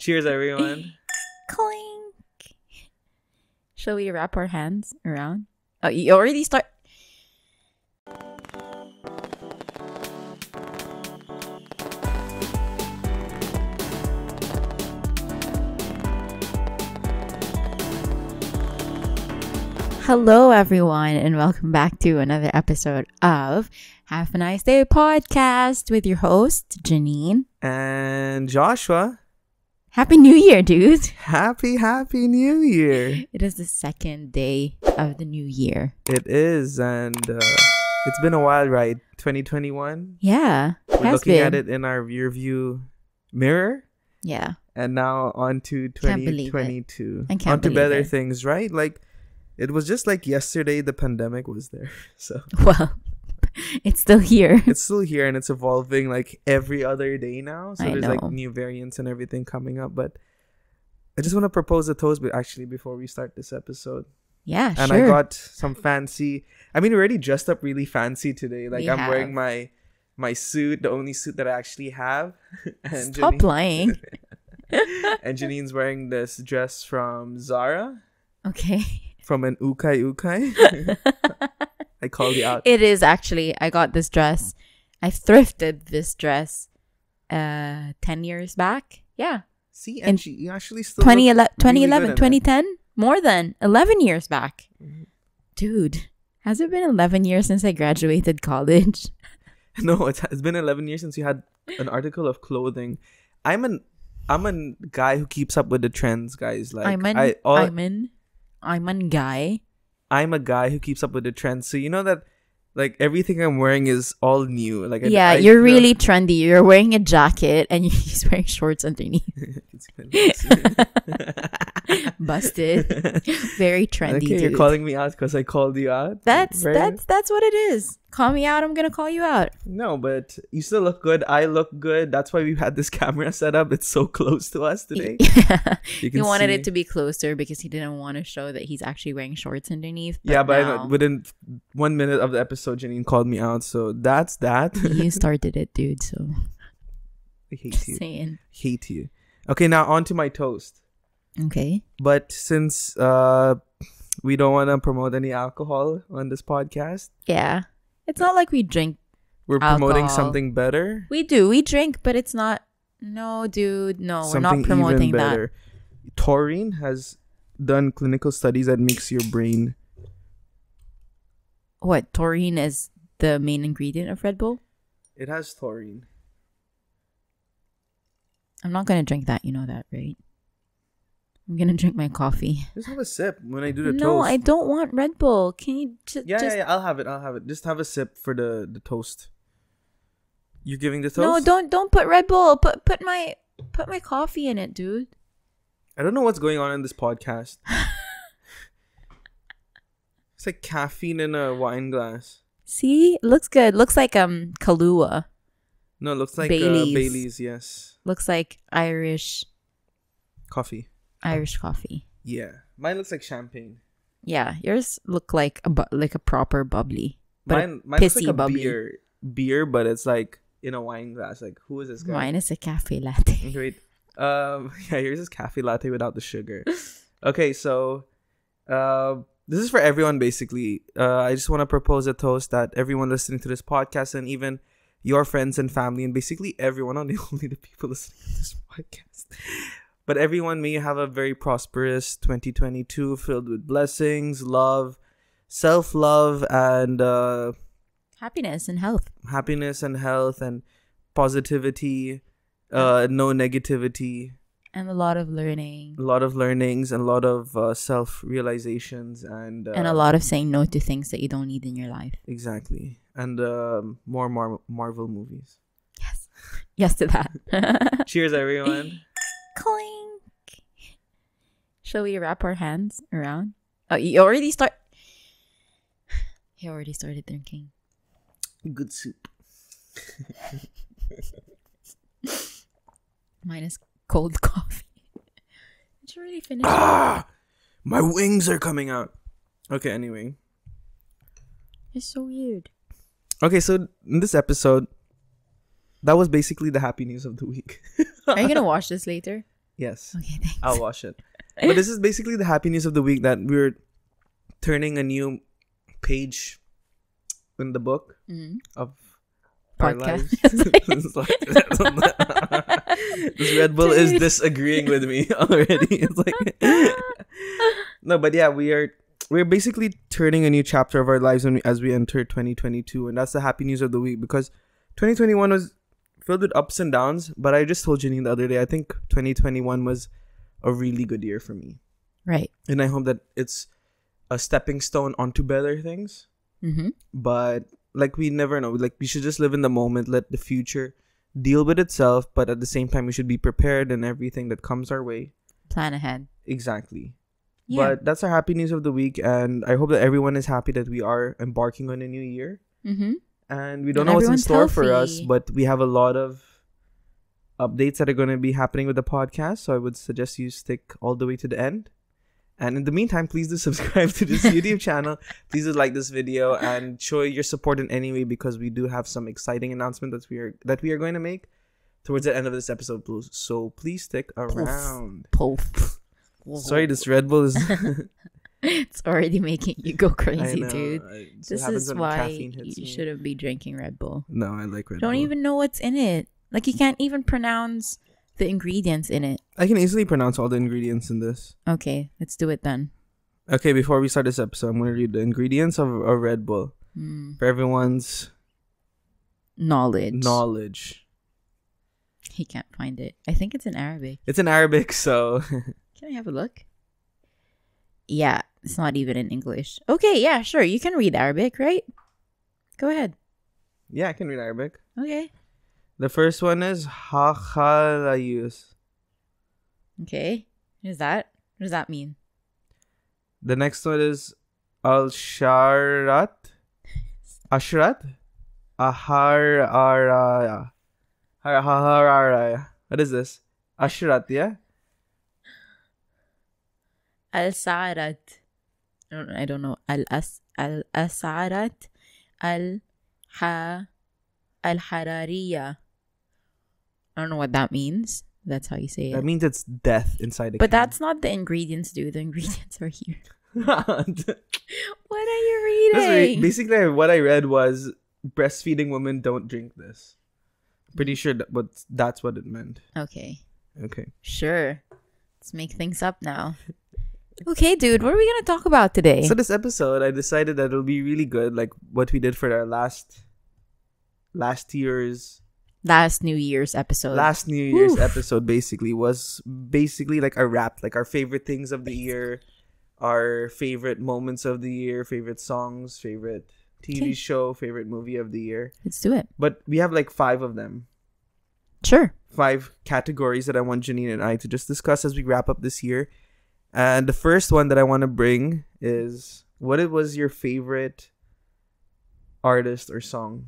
Cheers, everyone. Clink. Shall we wrap our hands around? Oh, you already start. Hello, everyone, and welcome back to another episode of Have a Nice Day podcast with your host, Janine. And Joshua. Happy New Year, dude. Happy New Year. It is the second day of the new year. It is, and it's been a wild ride. 2021. Yeah, We're looking at it in our rear view mirror. Yeah. And now on to 2022. I can't on to believe better it. things, right? Like, it was just like yesterday the pandemic was there. So Well, it's still here. it's still here and it's evolving like every other day now. So I there's know. like new variants and everything coming up. But I just want to propose a toast, but actually before we start this episode. Yeah, And sure. I got some fancy. I mean, we're already dressed up really fancy today. Like We I'm have. wearing my suit, the only suit that I actually have. And Stop lying. and Janine's wearing this dress from Zara. Okay. From an ukai. I called you out. It is actually, I got this dress. I thrifted this dress 10 years back. Yeah. See, in and you actually still 2011, look really good in it. 2010? More than 11 years back. Mhm. Dude, has it been 11 years since I graduated college? No, it's been 11 years since you had an article of clothing. I'm a guy who keeps up with the trends, guys. Like I'm a guy. who keeps up with the trends. So you know that like everything I'm wearing is all new. Like Yeah, I you're really trendy. You're wearing a jacket and he's wearing shorts underneath. It's been Busted. Very trendy, Okay, dude. you're calling me out because I called you out. That's right? that's what it is. Call me out, I'm gonna call you out. No, but you still look good. I look good. That's why we've had this camera set up. It's so close to us today. Yeah. You He can wanted see. it to be closer because he didn't want to show that he's actually wearing shorts underneath. Yeah, but now, within 1 minute of the episode, Janine called me out. So that's that. you started it, dude. So I hate just you. saying. Hate you. Okay, now on to my toast. Okay. But since we don't want to promote any alcohol on this podcast, Yeah. It's not like we drink. we're promoting Alcohol. something better. We do. We drink, but it's not. No, dude. No, we're Something not promoting even that. better. Taurine has done clinical studies that makes your brain. What? Taurine is the main ingredient of Red Bull? It has taurine. I'm not gonna drink that. You know that, right? I'm gonna drink my coffee. Just have a sip when I do the No, toast. I don't want Red Bull. Can you Yeah, I'll have it. Just have a sip for the toast. You're giving the toast? No, don't put Red Bull. Put my coffee in it, dude. I don't know what's going on in this podcast. It's like caffeine in a wine glass. See, it looks good. Looks like Kahlua. No, it looks like Baileys. Baileys, yes. Looks like Irish Coffee. coffee. Yeah. Mine looks like champagne. Yeah, yours look like a proper bubbly, but Mine looks like pissy a bubbly. beer, but it's like in a wine glass. Like, who is this guy? Mine is a cafe latte. Okay, wait. Yeah, yours is cafe latte without the sugar. Okay, so this is for everyone basically. I just want to propose a toast that everyone listening to this podcast and even your friends and family and basically everyone, not only the people listening to this podcast, but everyone, may you have a very prosperous 2022 filled with blessings, love, self-love, and Happiness and health. happiness and health and positivity, no negativity, And a lot of learning. a lot of learnings and a lot of self-realizations and And a lot of saying no to things that you don't need in your life. exactly, and more Marvel movies. Yes. Yes to that. Cheers, everyone. Clink. Shall we wrap our hands around? Oh, you already He already started drinking. Good soup. Mine is cold coffee. Did you already finish? My wings are coming out. Okay, anyway. It's so weird. Okay, so in this episode, that was basically the happy news of the week. Are you gonna watch this later? Yes. Okay, thanks. I'll wash it. But this is basically the happy news of the week that we're turning a new page in the book of our lives. This Red Bull is disagreeing with me already. It's like no, but yeah, we're basically turning a new chapter of our lives as we enter 2022, and that's the happy news of the week because 2021 was filled with ups and downs. But I just told Janine the other day, I think 2021 was a really good year for me. Right. And I hope that it's a stepping stone onto better things. But like we never know. Like we should just live in the moment, let the future deal with itself. But at the same time, we should be prepared in everything that comes our way. Plan ahead. Exactly. Yeah. But that's our happy news of the week. And I hope that everyone is happy that we are embarking on a new year. And we don't know what's in store for us, but we have a lot of updates that are going to be happening with the podcast. So I would suggest you stick all the way to the end. And in the meantime, please do subscribe to this YouTube channel. Please do like this video and show your support in any way because we do have some exciting announcements that we are going to make towards the end of this episode. So please stick around. Poof. Sorry, this Red Bull is... It's already making you go crazy, know, dude. This is why you shouldn't be drinking Red Bull. No, I like Red Bull. Don't even know what's in it. Like, you can't even pronounce the ingredients in it. I can easily pronounce all the ingredients in this. Okay, let's do it then. Okay, before we start this episode, I'm going to read the ingredients of a Red Bull for everyone's knowledge. He can't find it. I think it's in Arabic. It's in Arabic, so... Can I have a look? Yeah, it's not even in English. Okay, yeah, sure. You can read Arabic, right? Go ahead. Yeah, I can read Arabic. Okay. The first one is Hakhalayus. Okay. What is that? What does that mean? The next one is Al-Sharat. Ashrat. Ahararaya. Ahararaya. What is this? Ashrat, yeah? Al-Sarat. I don't know. Al-Asarat. Al-Harariya. I don't know what that means. That's how you say it. That means it's death inside a But can. that's not the ingredients, dude. The ingredients are here. What are you reading? Basically, what I read was breastfeeding women don't drink this. Pretty sure that's what it meant. Okay. Okay. Sure. Let's make things up now. Okay, dude. What are we going to talk about today? So this episode, I decided that it'll be really good. Like what we did for our last New Year's episode. Last New Year's episode was basically like a wrap, like our favorite things of the year, our favorite moments of the year, favorite songs, favorite TV show, favorite movie of the year. Let's do it. But we have like 5 of them. Sure. 5 categories that I want Janine and I to just discuss as we wrap up this year. And the first one that I want to bring is, what was your favorite artist or song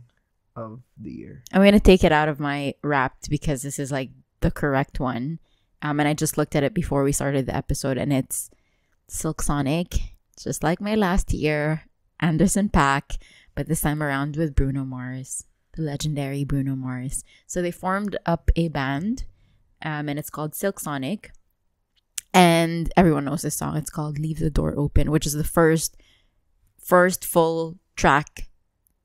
of the year? I'm going to take it out of my wrapped because this is like the correct one. And I just looked at it before we started the episode, and it's Silk Sonic, just like my last year, Anderson .Paak, but this time around with Bruno Mars, the legendary Bruno Mars. So they formed up a band, and it's called Silk Sonic. And everyone knows this song. It's called Leave the Door Open, which is the first full track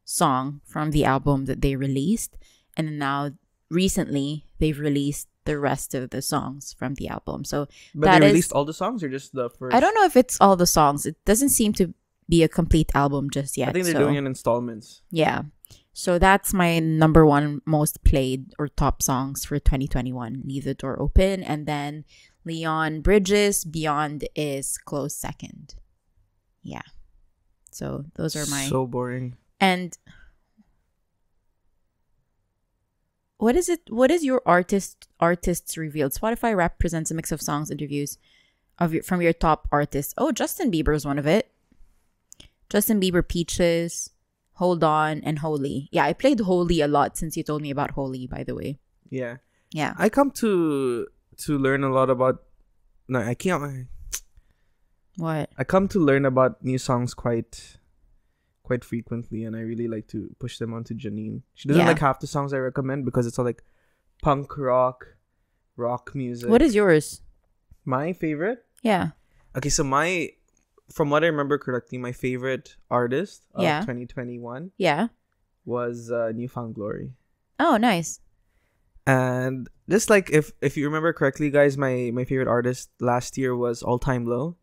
song from the album that they released. And now recently they've released the rest of the songs from the album. So but they released all the songs or just the first? I don't know if it's all the songs. It doesn't seem to be a complete album just yet. I think they're doing it in installments. Yeah. So that's my number 1 most played or top songs for 2021. Leave the Door Open. And then Leon Bridges, Beyond is close second. Yeah. So those are my... So boring. And what is it? What is your artists revealed? Spotify Rap presents a mix of songs, interviews from your top artists. Oh, Justin Bieber is one of it. Justin Bieber, Peaches, Hold On, and Holy. Yeah, I played Holy a lot since you told me about Holy, by the way. Yeah. Yeah. I come to learn a lot about... No, I can't... What? I come to learn about new songs quite frequently, and I really like to push them onto Janine. She doesn't like half the songs I recommend because it's all like punk rock music. What is yours? My favorite? Yeah. Okay, so from what I remember correctly, my favorite artist of 2021 Yeah. was Newfound Glory. Oh, nice. And just like if you remember correctly, guys, my favorite artist last year was All Time Low.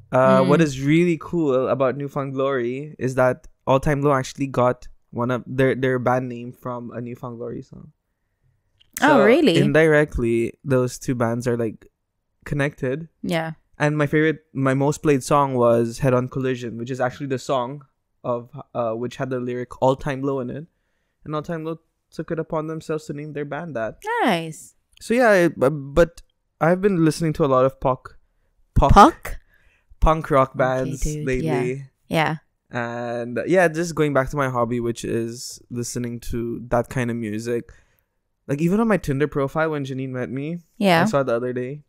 What is really cool about Newfound Glory is that All Time Low actually got one of their band name from a Newfound Glory song. So oh, really? Indirectly, those two bands are like connected. Yeah. And my most played song was Head On Collision, which is actually the song of which had the lyric All Time Low in it. And All Time Low took it upon themselves to name their band that. Nice. So yeah, but I've been listening to a lot of punk rock bands lately. Yeah. And just going back to my hobby, which is listening to that kind of music. Like even on my Tinder profile when Janine met me, I saw it the other day.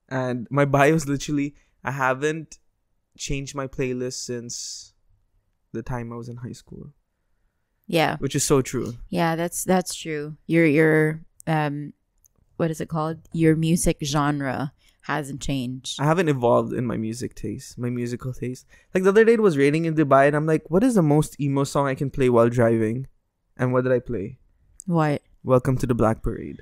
And my bio is literally, I haven't changed my playlist since the time I was in high school. Yeah. Which is so true. Yeah, that's true. Your what is it called? Your music genre hasn't changed. I haven't evolved in my musical taste. Like the other day it was raining in Dubai and I'm like, what is the most emo song I can play while driving? And what did I play? What? Welcome to the Black Parade.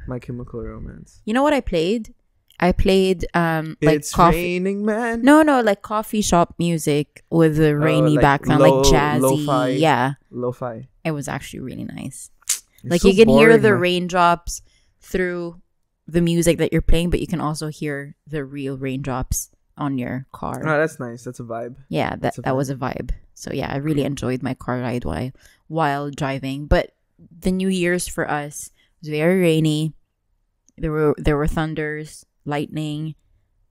My Chemical Romance. You know what I played? I played like It's Raining Man. No, like coffee shop music with the rainy background, like jazzy. Lo-fi. Yeah. Lo-fi. It was actually really nice. It's like so you can hear boring, the man. raindrops through the music that you're playing, but you can also hear the real raindrops on your car. Oh, that's nice. That's a vibe. Yeah, that was a vibe. So yeah, I really enjoyed my car ride while driving. But the New Year's for us was very rainy. There were thunders, lightning,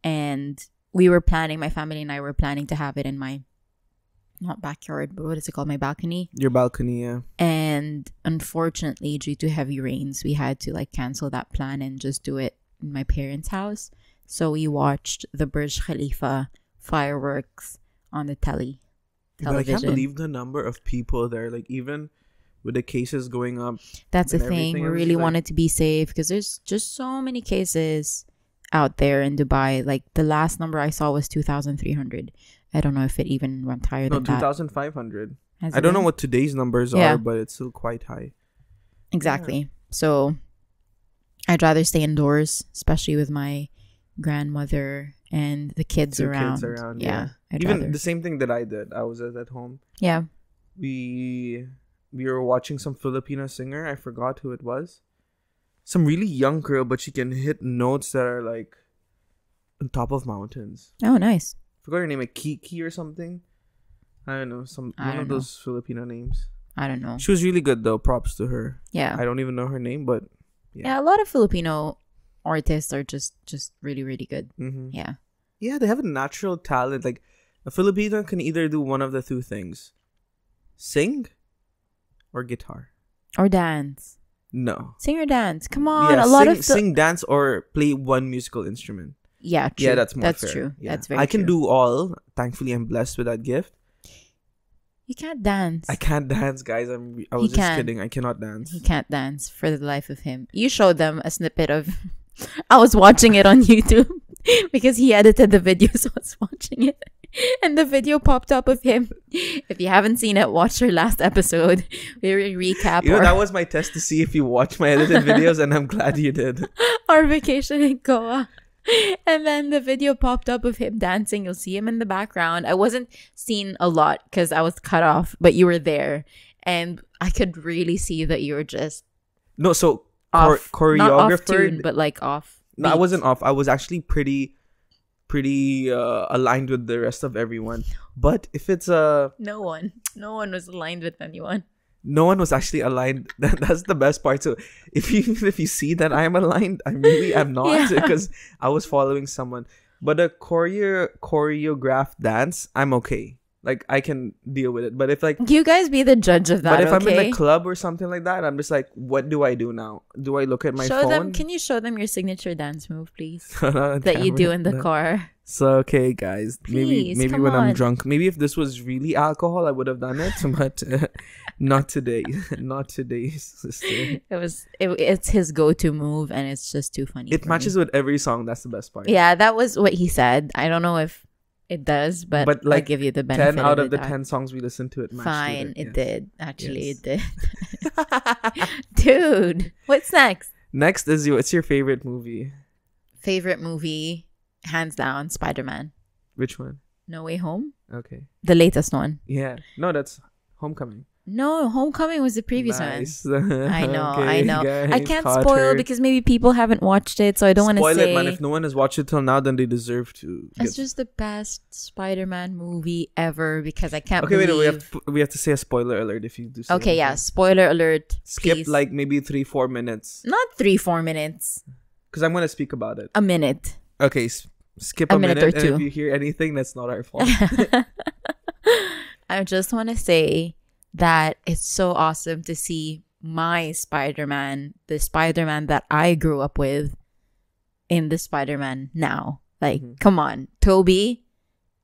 and my family and I were planning to have it in my not backyard, but what is it called? My balcony. Your balcony, yeah. And unfortunately, due to heavy rains, we had to like cancel that plan and just do it in my parents' house. So we watched the Burj Khalifa fireworks on the television. But I can't believe the number of people there. Like even with the cases going up. That's the thing. We really wanted to be safe because there's just so many cases out there in Dubai. Like the last number I saw was 2,300. I don't know if it even went higher than that. No, 2,500. I don't know what today's numbers are, but it's still quite high. Exactly. Yeah. So I'd rather stay indoors, especially with my grandmother and the kids around. Yeah. Even the same thing that I did. I was at home. Yeah. We were watching some Filipino singer. I forgot who it was. Some really young girl, but she can hit notes that are like on top of mountains. Oh, nice. Forgot her name, like Kiki or something. I don't know, one of those Filipino names. I don't know. She was really good though. Props to her. Yeah. I don't even know her name, but yeah, a lot of Filipino artists are just really, really good. Mm-hmm. Yeah. Yeah, they have a natural talent. Like a Filipino can either do one of the two things: sing or guitar or dance. No. Sing or dance. Come on. Yeah, sing, dance, or play one musical instrument. Yeah, true. Yeah, that's fair. True. Yeah. That's very I can true. do all. Thankfully, I'm blessed with that gift. You can't dance. I can't dance, guys. I was just kidding. I cannot dance. He can't dance for the life of him. You showed them a snippet of... I was watching it on YouTube because he edited the video, so I was watching it. And the video popped up of him. If you haven't seen it, watch our last episode. We recap. That was my test to see if you watch my edited videos, and I'm glad you did. Our vacation in Goa. And then the video popped up of him dancing. You'll see him in the background. I wasn't seen a lot because I was cut off, but you were there. And I could really see that you were just... No, so choreographer. Not off tune, but like off beat. No, I wasn't off. I was actually pretty aligned with the rest of everyone. But if it's no one was aligned with anyone. No one was actually aligned. That's the best part. So if you see that I am aligned, I really am not, because I was following someone. But a choreographed dance, I'm okay. Like I can deal with it. But if like you guys be the judge of that. But if I'm in a club or something like that, I'm just like, what do I do now? Do I look at my phone? Can you show them your signature dance move, please? That you do in the car. So okay, guys, Please, maybe come when I'm on. drunk, maybe if this was really alcohol, I would have done it, but not today, not today, sister. It's his go-to move, and it's just too funny. It for matches me. with every song. That's the best part. Yeah, that was what he said. I don't know if it does, but like I'll give you the benefit 10 out of the the doubt. 10 songs we listened to, it matched. Fine, with it yes. did. Actually, Yes. it did. Dude, what's next? Next is what's your favorite movie? Favorite movie, hands down, Spider-Man. Which one? No Way Home? Okay. The latest one. Yeah. No, that's Homecoming. No, Homecoming was the previous Nice. one. I know, Okay, I know. guys, I can't caught spoil her. because maybe people haven't watched it, so I don't want to Spoil say. it, man. If no one has watched it till now, then they deserve to. It's just the best Spider-Man movie ever because I can't Okay, believe. wait. We have to say a spoiler alert if you do. Say Okay, yeah. anything. Spoiler alert. Skip Please. like maybe 3-4 minutes Not 3-4 minutes. because I'm gonna speak about it. A minute. Okay, skip A a minute minute, or and two. if you hear anything, that's not our fault. I just want to say that it's so awesome to see my Spider-Man, the Spider-Man that I grew up with, in the Spider-Man now. Like, come on. Toby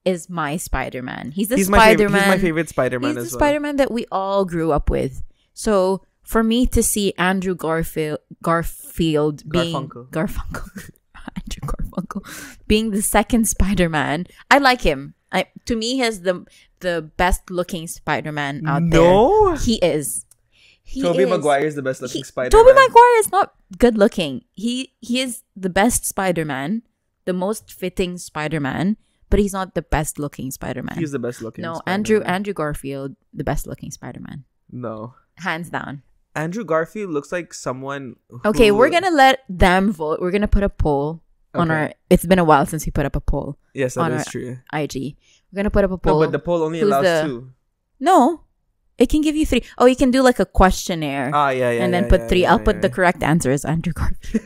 is my Spider-Man. He's the Spider-Man. He's my favorite Spider-Man He's as the well. Spider-Man that we all grew up with. So for me to see Andrew Garfield being Garfunkel. Andrew Garfunkel being the second Spider-Man, I like him. To me, he's the best looking Spider-Man out there. No, He is. Tobey is. Maguire is the best looking Spider-Man. Tobey Maguire is not good looking. He is the best Spider-Man, the most fitting Spider-Man, but he's not the best looking Spider-Man. He's the best looking. No, Spider-Man. Andrew Garfield, the best looking Spider-Man, No, hands down. Andrew Garfield looks like someone. Okay, who- we're gonna let them vote. We're gonna put a poll on Okay. our. It's been a while since we put up a poll Yes, on that is our true. IG. We're gonna put up a poll. No, but the poll only Who's allows the- 2. No, it can give you 3. Oh, you can do like a questionnaire. Ah, yeah, and then put 3. I'll put the correct answer as Andrew Garfield.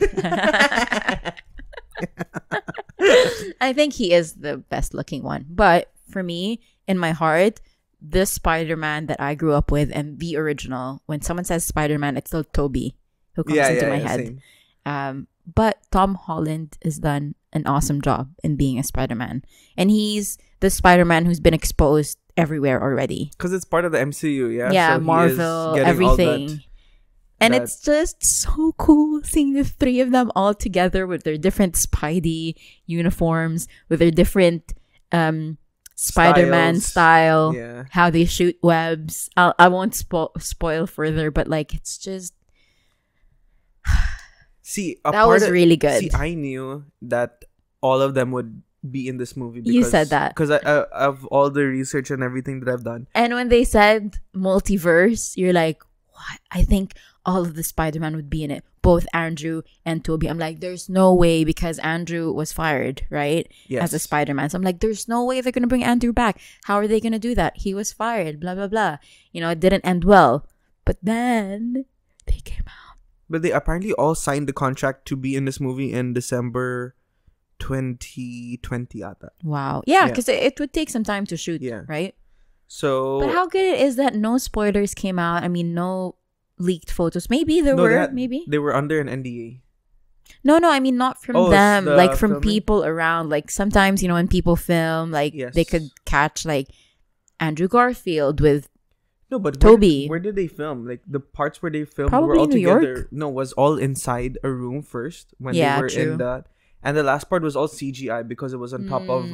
I think he is the best looking one. But for me, in my heart, the Spider-Man that I grew up with and the original, when someone says Spider-Man, it's still Toby who comes into my head. Same. But Tom Holland has done an awesome job in being a Spider-Man. And he's the Spider-Man who's been exposed everywhere already. Because it's part of the MCU, yeah. Yeah, So he is Marvel, getting all everything. And that- it's just so cool seeing the 3 of them all together with their different Spidey uniforms, with their different Spider-Man Styles. style, Yeah. how they shoot webs. I won't spoil further, but like it's just See, that was really good. See, I knew that all of them would be in this movie. Because, You said that. because of all the research and everything that I've done. And when they said multiverse, you're like, what? I think all of the Spider-Man would be in it. Both Andrew and Toby. I'm like, there's no way because Andrew was fired, right? Yes. As a Spider-Man. So I'm like, there's no way they're going to bring Andrew back. How are they going to do that? He was fired, blah, blah, blah. You know, it didn't end well. But then they came out. But they apparently all signed the contract to be in this movie in December 2020. Ata. Wow. Yeah, Yeah. because it would take some time to shoot, Yeah. right? So. But how good it is that no spoilers came out. I mean, no leaked photos. Maybe there were. Maybe. They were under an NDA. No, I mean not from Oh, them, the like from filming? people around. Like sometimes, you know, when people film, like Yes. they could catch like Andrew Garfield with No, but Toby. Where did they film? Like the parts where they filmed Probably were all New York. together. No, was all inside a room first when Yeah, they were true. in that, and the last part was all CGI because it was on top of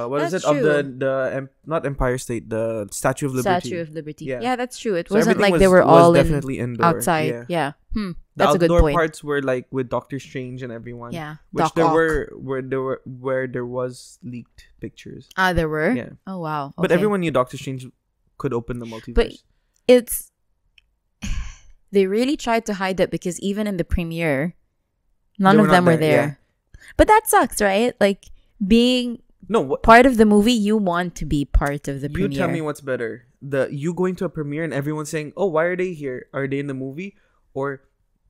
what is That's it of true. not Empire State, the Statue of Liberty. Statue of Liberty. Yeah. Yeah, that's true. It So wasn't everything like they were was all in definitely indoor. outside. Yeah. The That's a good outdoor point. parts were like with Doctor Strange and everyone. Yeah. Which Doc there Ock. were where there was leaked pictures. Ah, there were? Yeah. Oh, wow. But Okay. everyone knew Doctor Strange could open the multiverse. But it's they really tried to hide that because even in the premiere, none They of were them not were there, there. But that sucks, right? Like being no, what, part of the movie, you want to be part of the you premiere. tell me what's better. You going to a premiere and everyone saying, "Oh, why are they here? Are they in the movie?" Or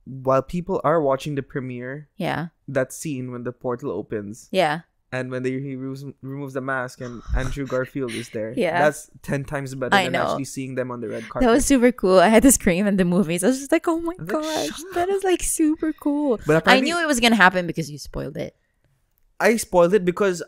while people are watching the premiere, Yeah. that scene when the portal opens Yeah. and when he removes the mask and Andrew Garfield is there. Yeah. That's 10 times better I than know. actually seeing them on the red carpet. That was super cool. I had to scream in the movies. I was just like, oh my I was like, gosh, "Shut that is like super cool. But I apparently- knew it was going to happen because you spoiled it. I spoiled it because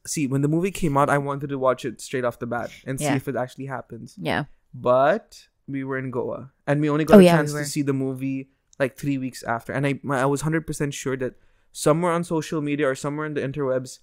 see, when the movie came out, I wanted to watch it straight off the bat and see Yeah. if it actually happens. Yeah. But we were in Goa and we only got Oh, a yeah, chance we to were. see the movie like 3 weeks after. And I was 100% sure that somewhere on social media or somewhere in the interwebs,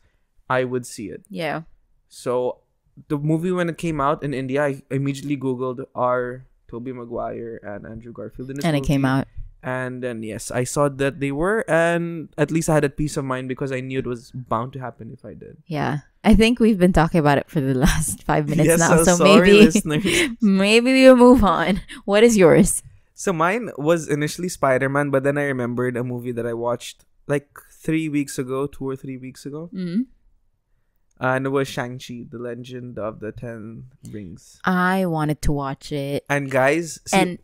I would see it. Yeah. So the movie, when it came out in India, I immediately Googled are Tobey Maguire and Andrew Garfield in this And movie. it came out. And then, yes, I saw that they were, and at least I had a peace of mind because I knew it was bound to happen if I did. Yeah. I think we've been talking about it for the last 5 minutes Yes, now. So sorry, maybe listeners. maybe we'll move on. What is yours? So mine was initially Spider-Man, but then I remembered a movie that I watched like 3 weeks ago, 2 or 3 weeks ago. Mm. And it was Shang-Chi, The Legend of the Ten Rings. I wanted to watch it. And guys, see, And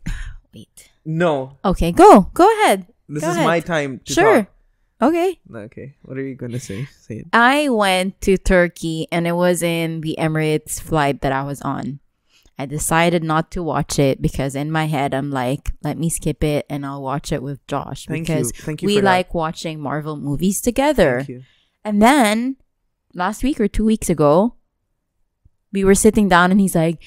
wait. no, Okay, go ahead. this Go is ahead. my time to Sure. talk. Okay. Okay, what are you going to say? Say it. I went to Turkey and it was in the Emirates flight that I was on. I decided not to watch it because in my head I'm like, let me skip it and I'll watch it with Josh Thank because you. Thank you we for that. like watching Marvel movies together. Thank you. And then last week or 2 weeks ago, we were sitting down and he's like,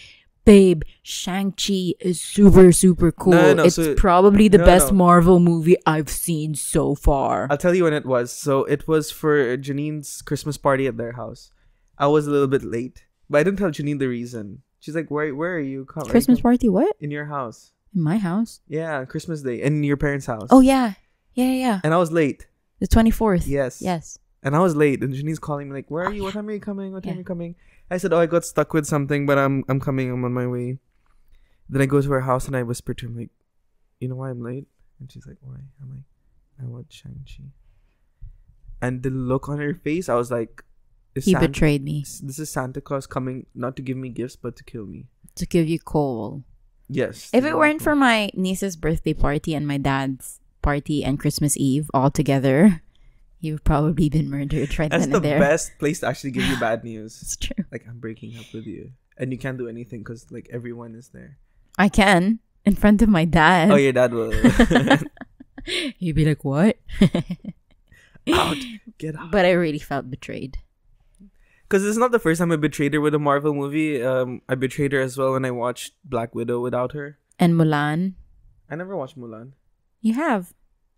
babe, Shang-Chi is super, super cool. No, It's so- probably the no, best no. Marvel movie I've seen so far. I'll tell you when it was. So it was for Janine's Christmas party at their house. I was a little bit late, but I didn't tell Janine the reason. She's like, "Where are you? Christmas party? What? In your house? In my house? Yeah, Christmas Day in your parents' house." Oh, yeah. Yeah. And I was late. The 24th. Yes. Yes. And I was late, and Janine's calling me like, "Where are you? What time are you coming? What time are you coming?" I said, "Oh, I got stuck with something, but I'm coming. I'm on my way." Then I go to her house and I whisper to him like, "You know why I'm late?" And she's like, "Why?" I'm like, "I watched Shang-Chi." And the look on her face, I was like, He betrayed me. This is Santa Claus coming not to give me gifts but to kill me. To give you coal. Yes. If it weren't for my niece's birthday party and my dad's party and Christmas Eve all together, he would probably been murdered right That's then the and there. best place to actually give you bad news. It's true. Like, I'm breaking up with you. And you can't do anything because, like, everyone is there. I can. In front of my dad. Oh, your dad will. He'd be like, what? Out. Get out. But I really felt betrayed. Because this is not the first time I betrayed her with a Marvel movie. I betrayed her as well when I watched Black Widow without her. And Mulan. I never watched Mulan. You have.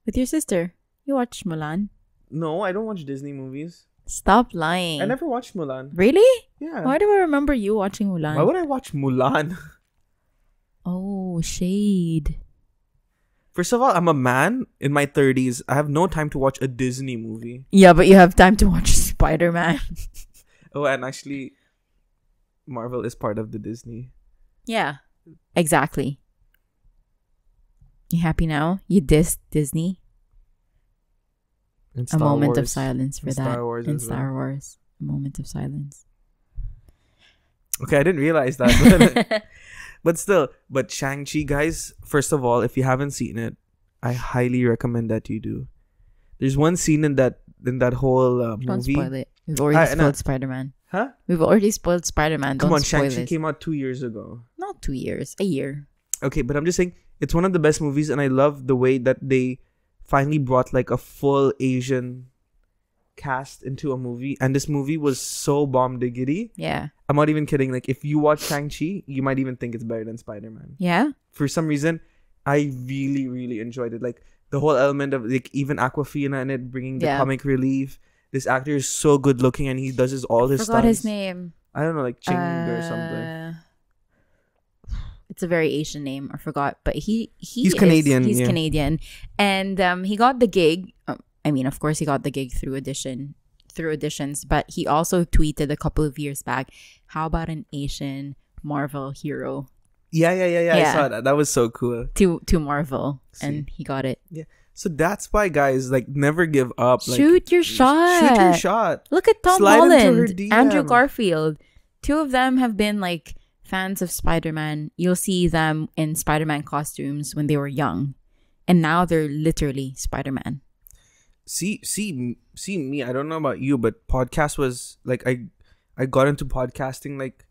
With your sister. You watched Mulan. No, I don't watch Disney movies. Stop lying. I never watched Mulan. Really? Yeah. Why do I remember you watching Mulan? Why would I watch Mulan? Oh, shade. First of all, I'm a man in my 30s. I have no time to watch a Disney movie. Yeah, but you have time to watch Spider-Man. Oh, and actually, Marvel is part of the Disney. Yeah, exactly. You happy now? You dissed Disney? And A Star moment of Wars. silence for And that. Star Wars In as well. Star Wars. A moment of silence. Okay, I didn't realize that. But still, but Shang-Chi, guys, first of all, if you haven't seen it, I highly recommend that you do. There's one scene in that whole Don't movie. spoil it. We've already no. spoiled Spider-Man. Huh? We've already spoiled Spider-Man. Come Don't on, spoil Shang-Chi it. came out 2 years ago. Not 2 years. A year. Okay, but I'm just saying, it's one of the best movies, and I love the way that they finally brought like a full Asian cast into a movie, and this movie was so bomb diggity. Yeah. I'm not even kidding. Like, if you watch Shang-Chi, you might even think it's better than Spider-Man. Yeah? For some reason, I really, really enjoyed it. Like, the whole element of, like, even Aquafina in it, bringing the Yeah. comic relief. This actor is so good looking, and he does all his Forgot his stunts. name. I don't know, like Ching or something. It's a very Asian name. I forgot. But he's Canadian, He's yeah. Canadian. And he got the gig. I mean, of course, he got the gig through auditions. But he also tweeted a couple of years back, how about an Asian Marvel hero Yeah. I Yeah. saw that. That was so cool. to Marvel? See. And he got it. Yeah. So that's why, guys, like, never give up. Like, Shoot your shot. Shoot your shot. Look at Tom Slide into her Holland, DM. Andrew Garfield. Two of them have been like fans of Spider-Man. You'll see them in Spider-Man costumes when they were young. And now they're literally Spider-Man. See me. I don't know about you, but podcast was like I got into podcasting like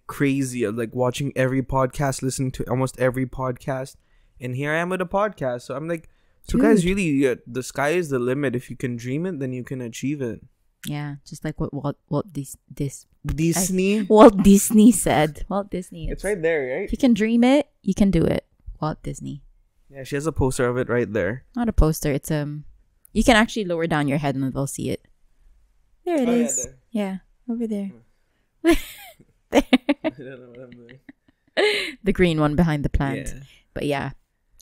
crazy. Like watching every podcast, listening to almost every podcast, and here I am with a podcast. So I'm like So guys, really, the sky is the limit. If you can dream it, then you can achieve it. Yeah, just like what Disney. Walt Disney said. Walt Disney. It's right there, right? If you can dream it, you can do it. Walt Disney. Yeah, she has a poster of it right there. Not a poster. It's you can actually lower down your head and they'll see it. There it is. Yeah, over there. There. I don't know what I'm doing. The green one behind the plant. Yeah. But yeah,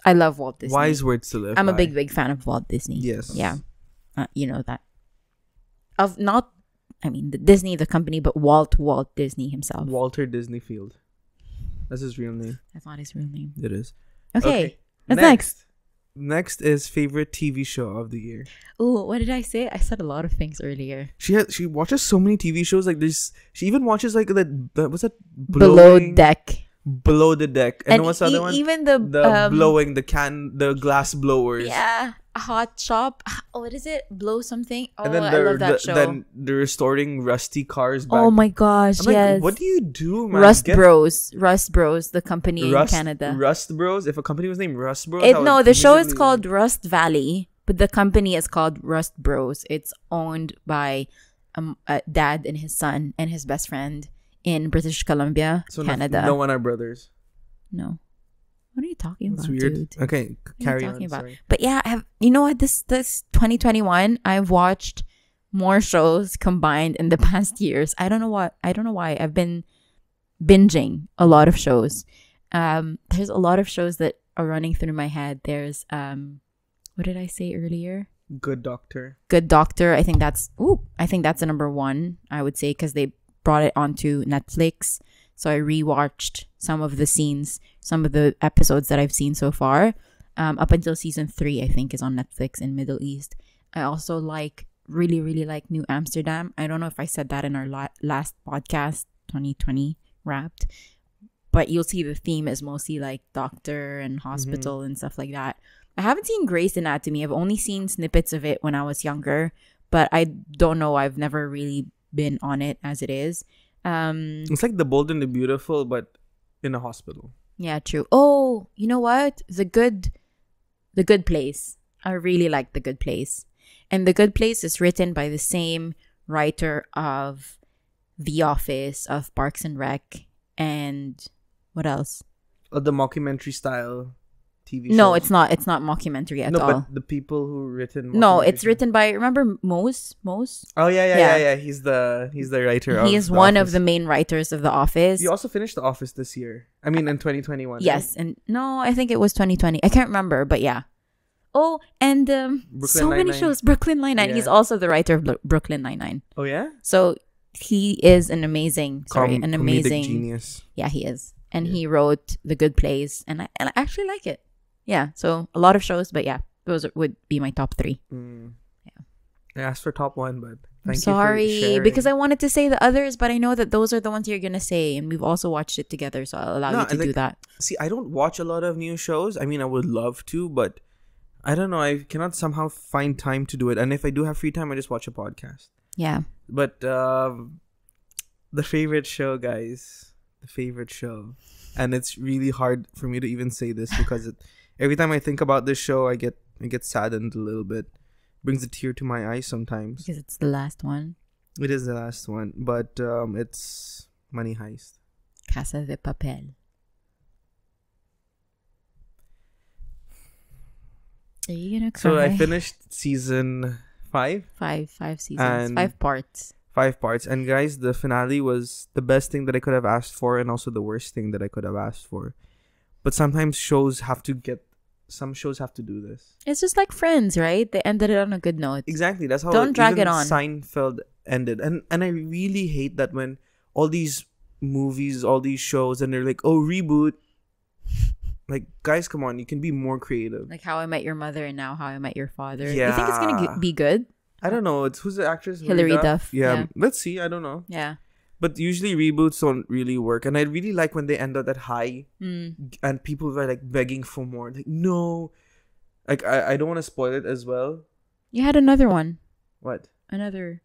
I love Walt Disney. Wise words to live I'm by. a big fan of Walt Disney. Yes. Yeah. You know that. The Disney, the company, but Walt Disney himself. Walter Disney Field. That's his real name. That's not his real name. It is. Okay. What's next? Next is favorite TV show of the year. Oh, what did I say? I said a lot of things earlier. She watches so many TV shows like this. She even watches like the what's that? Below Deck. Below the Deck. And what's the other one? Even the blowing, the glass blowers. Yeah. Hot Shop. Oh, what is it? Blow something. Oh, and then I love that show. Then they're restoring rusty cars back. Oh my gosh, I'm yes. like, what do you do, man? Rust Bros, the company in Canada. Rust Bros? If a company was named Rust Bros? No, the show is called Rust Valley, but the company is called Rust Bros. It's owned by a dad and his son and his best friend in British Columbia, Canada. No one are brothers. No. What are you talking about, That's weird. dude? Okay, carry on. Sorry. But yeah, you know what? This 2021, I've watched more shows combined in the past years. I don't know why. I've been binging a lot of shows. There's a lot of shows that are running through my head. There's what did I say earlier? Good Doctor. I think that's a number one, I would say, because they brought it onto Netflix. So I rewatched some of the scenes, some of the episodes that I've seen so far. Up until season 3, I think, is on Netflix in Middle East. I also really, really like New Amsterdam. I don't know if I said that in our last podcast, 2020 wrapped. But you'll see the theme is mostly like doctor and hospital and stuff like that. I haven't seen Grey's Anatomy. I've only seen snippets of it when I was younger. But I don't know. I've never really been on it as it is. It's like The Bold and the Beautiful, but in a hospital. Yeah, true. Oh, you know what? The Good Place. I really like The Good Place. And The Good Place is written by the same writer of The Office, of Parks and Rec, and what else? The mockumentary style TV show. No, it's not mockumentary at all. No, but the people who written. No, it's written by, remember Mose? Oh yeah. He's the writer. He is one of the main writers of The Office. You also finished The Office this year. I mean, in 2021. Yes, right? And no, I think it was 2020. I can't remember, but yeah. Oh, and so many shows. Brooklyn Nine-Nine. Yeah. He's also the writer of Brooklyn Nine-Nine. Oh yeah. So he is an amazing genius. Yeah, he is, and he wrote The Good Place, and I actually like it. Yeah, so a lot of shows, but yeah, those would be my top 3. Yeah. I asked for top 1, but I'm sorry, because I wanted to say the others, but I know that those are the ones you're gonna say, and we've also watched it together, so I'll allow you to do that. See, I don't watch a lot of new shows. I mean, I would love to, but I don't know. I cannot somehow find time to do it. And if I do have free time, I just watch a podcast. Yeah. But the favorite show, guys, and it's really hard for me to even say this because every time I think about this show, I get saddened a little bit. Brings a tear to my eye sometimes. Because it's the last one. It is the last one, but it's Money Heist. Casa de Papel. Are you gonna cry? So I finished season 5. Five seasons. 5 parts. 5 parts. And guys, the finale was the best thing that I could have asked for and also the worst thing that I could have asked for. But sometimes some shows have to do this. It's just like Friends, right? They ended it on a good note. Exactly. That's how Don't drag it on. Seinfeld ended. And I really hate that when all these movies, all these shows, and they're like, oh, reboot. Like, guys, come on. You can be more creative. Like How I Met Your Mother and now How I Met Your Father. Yeah. You think it's going to be good? I don't know. Who's the actress? Hilary Duff. Yeah. Let's see. I don't know. Yeah. But usually reboots don't really work. And I really like when they end up at high and people were like begging for more. Like, no. Like, I don't want to spoil it as well. You had another one. What? Another.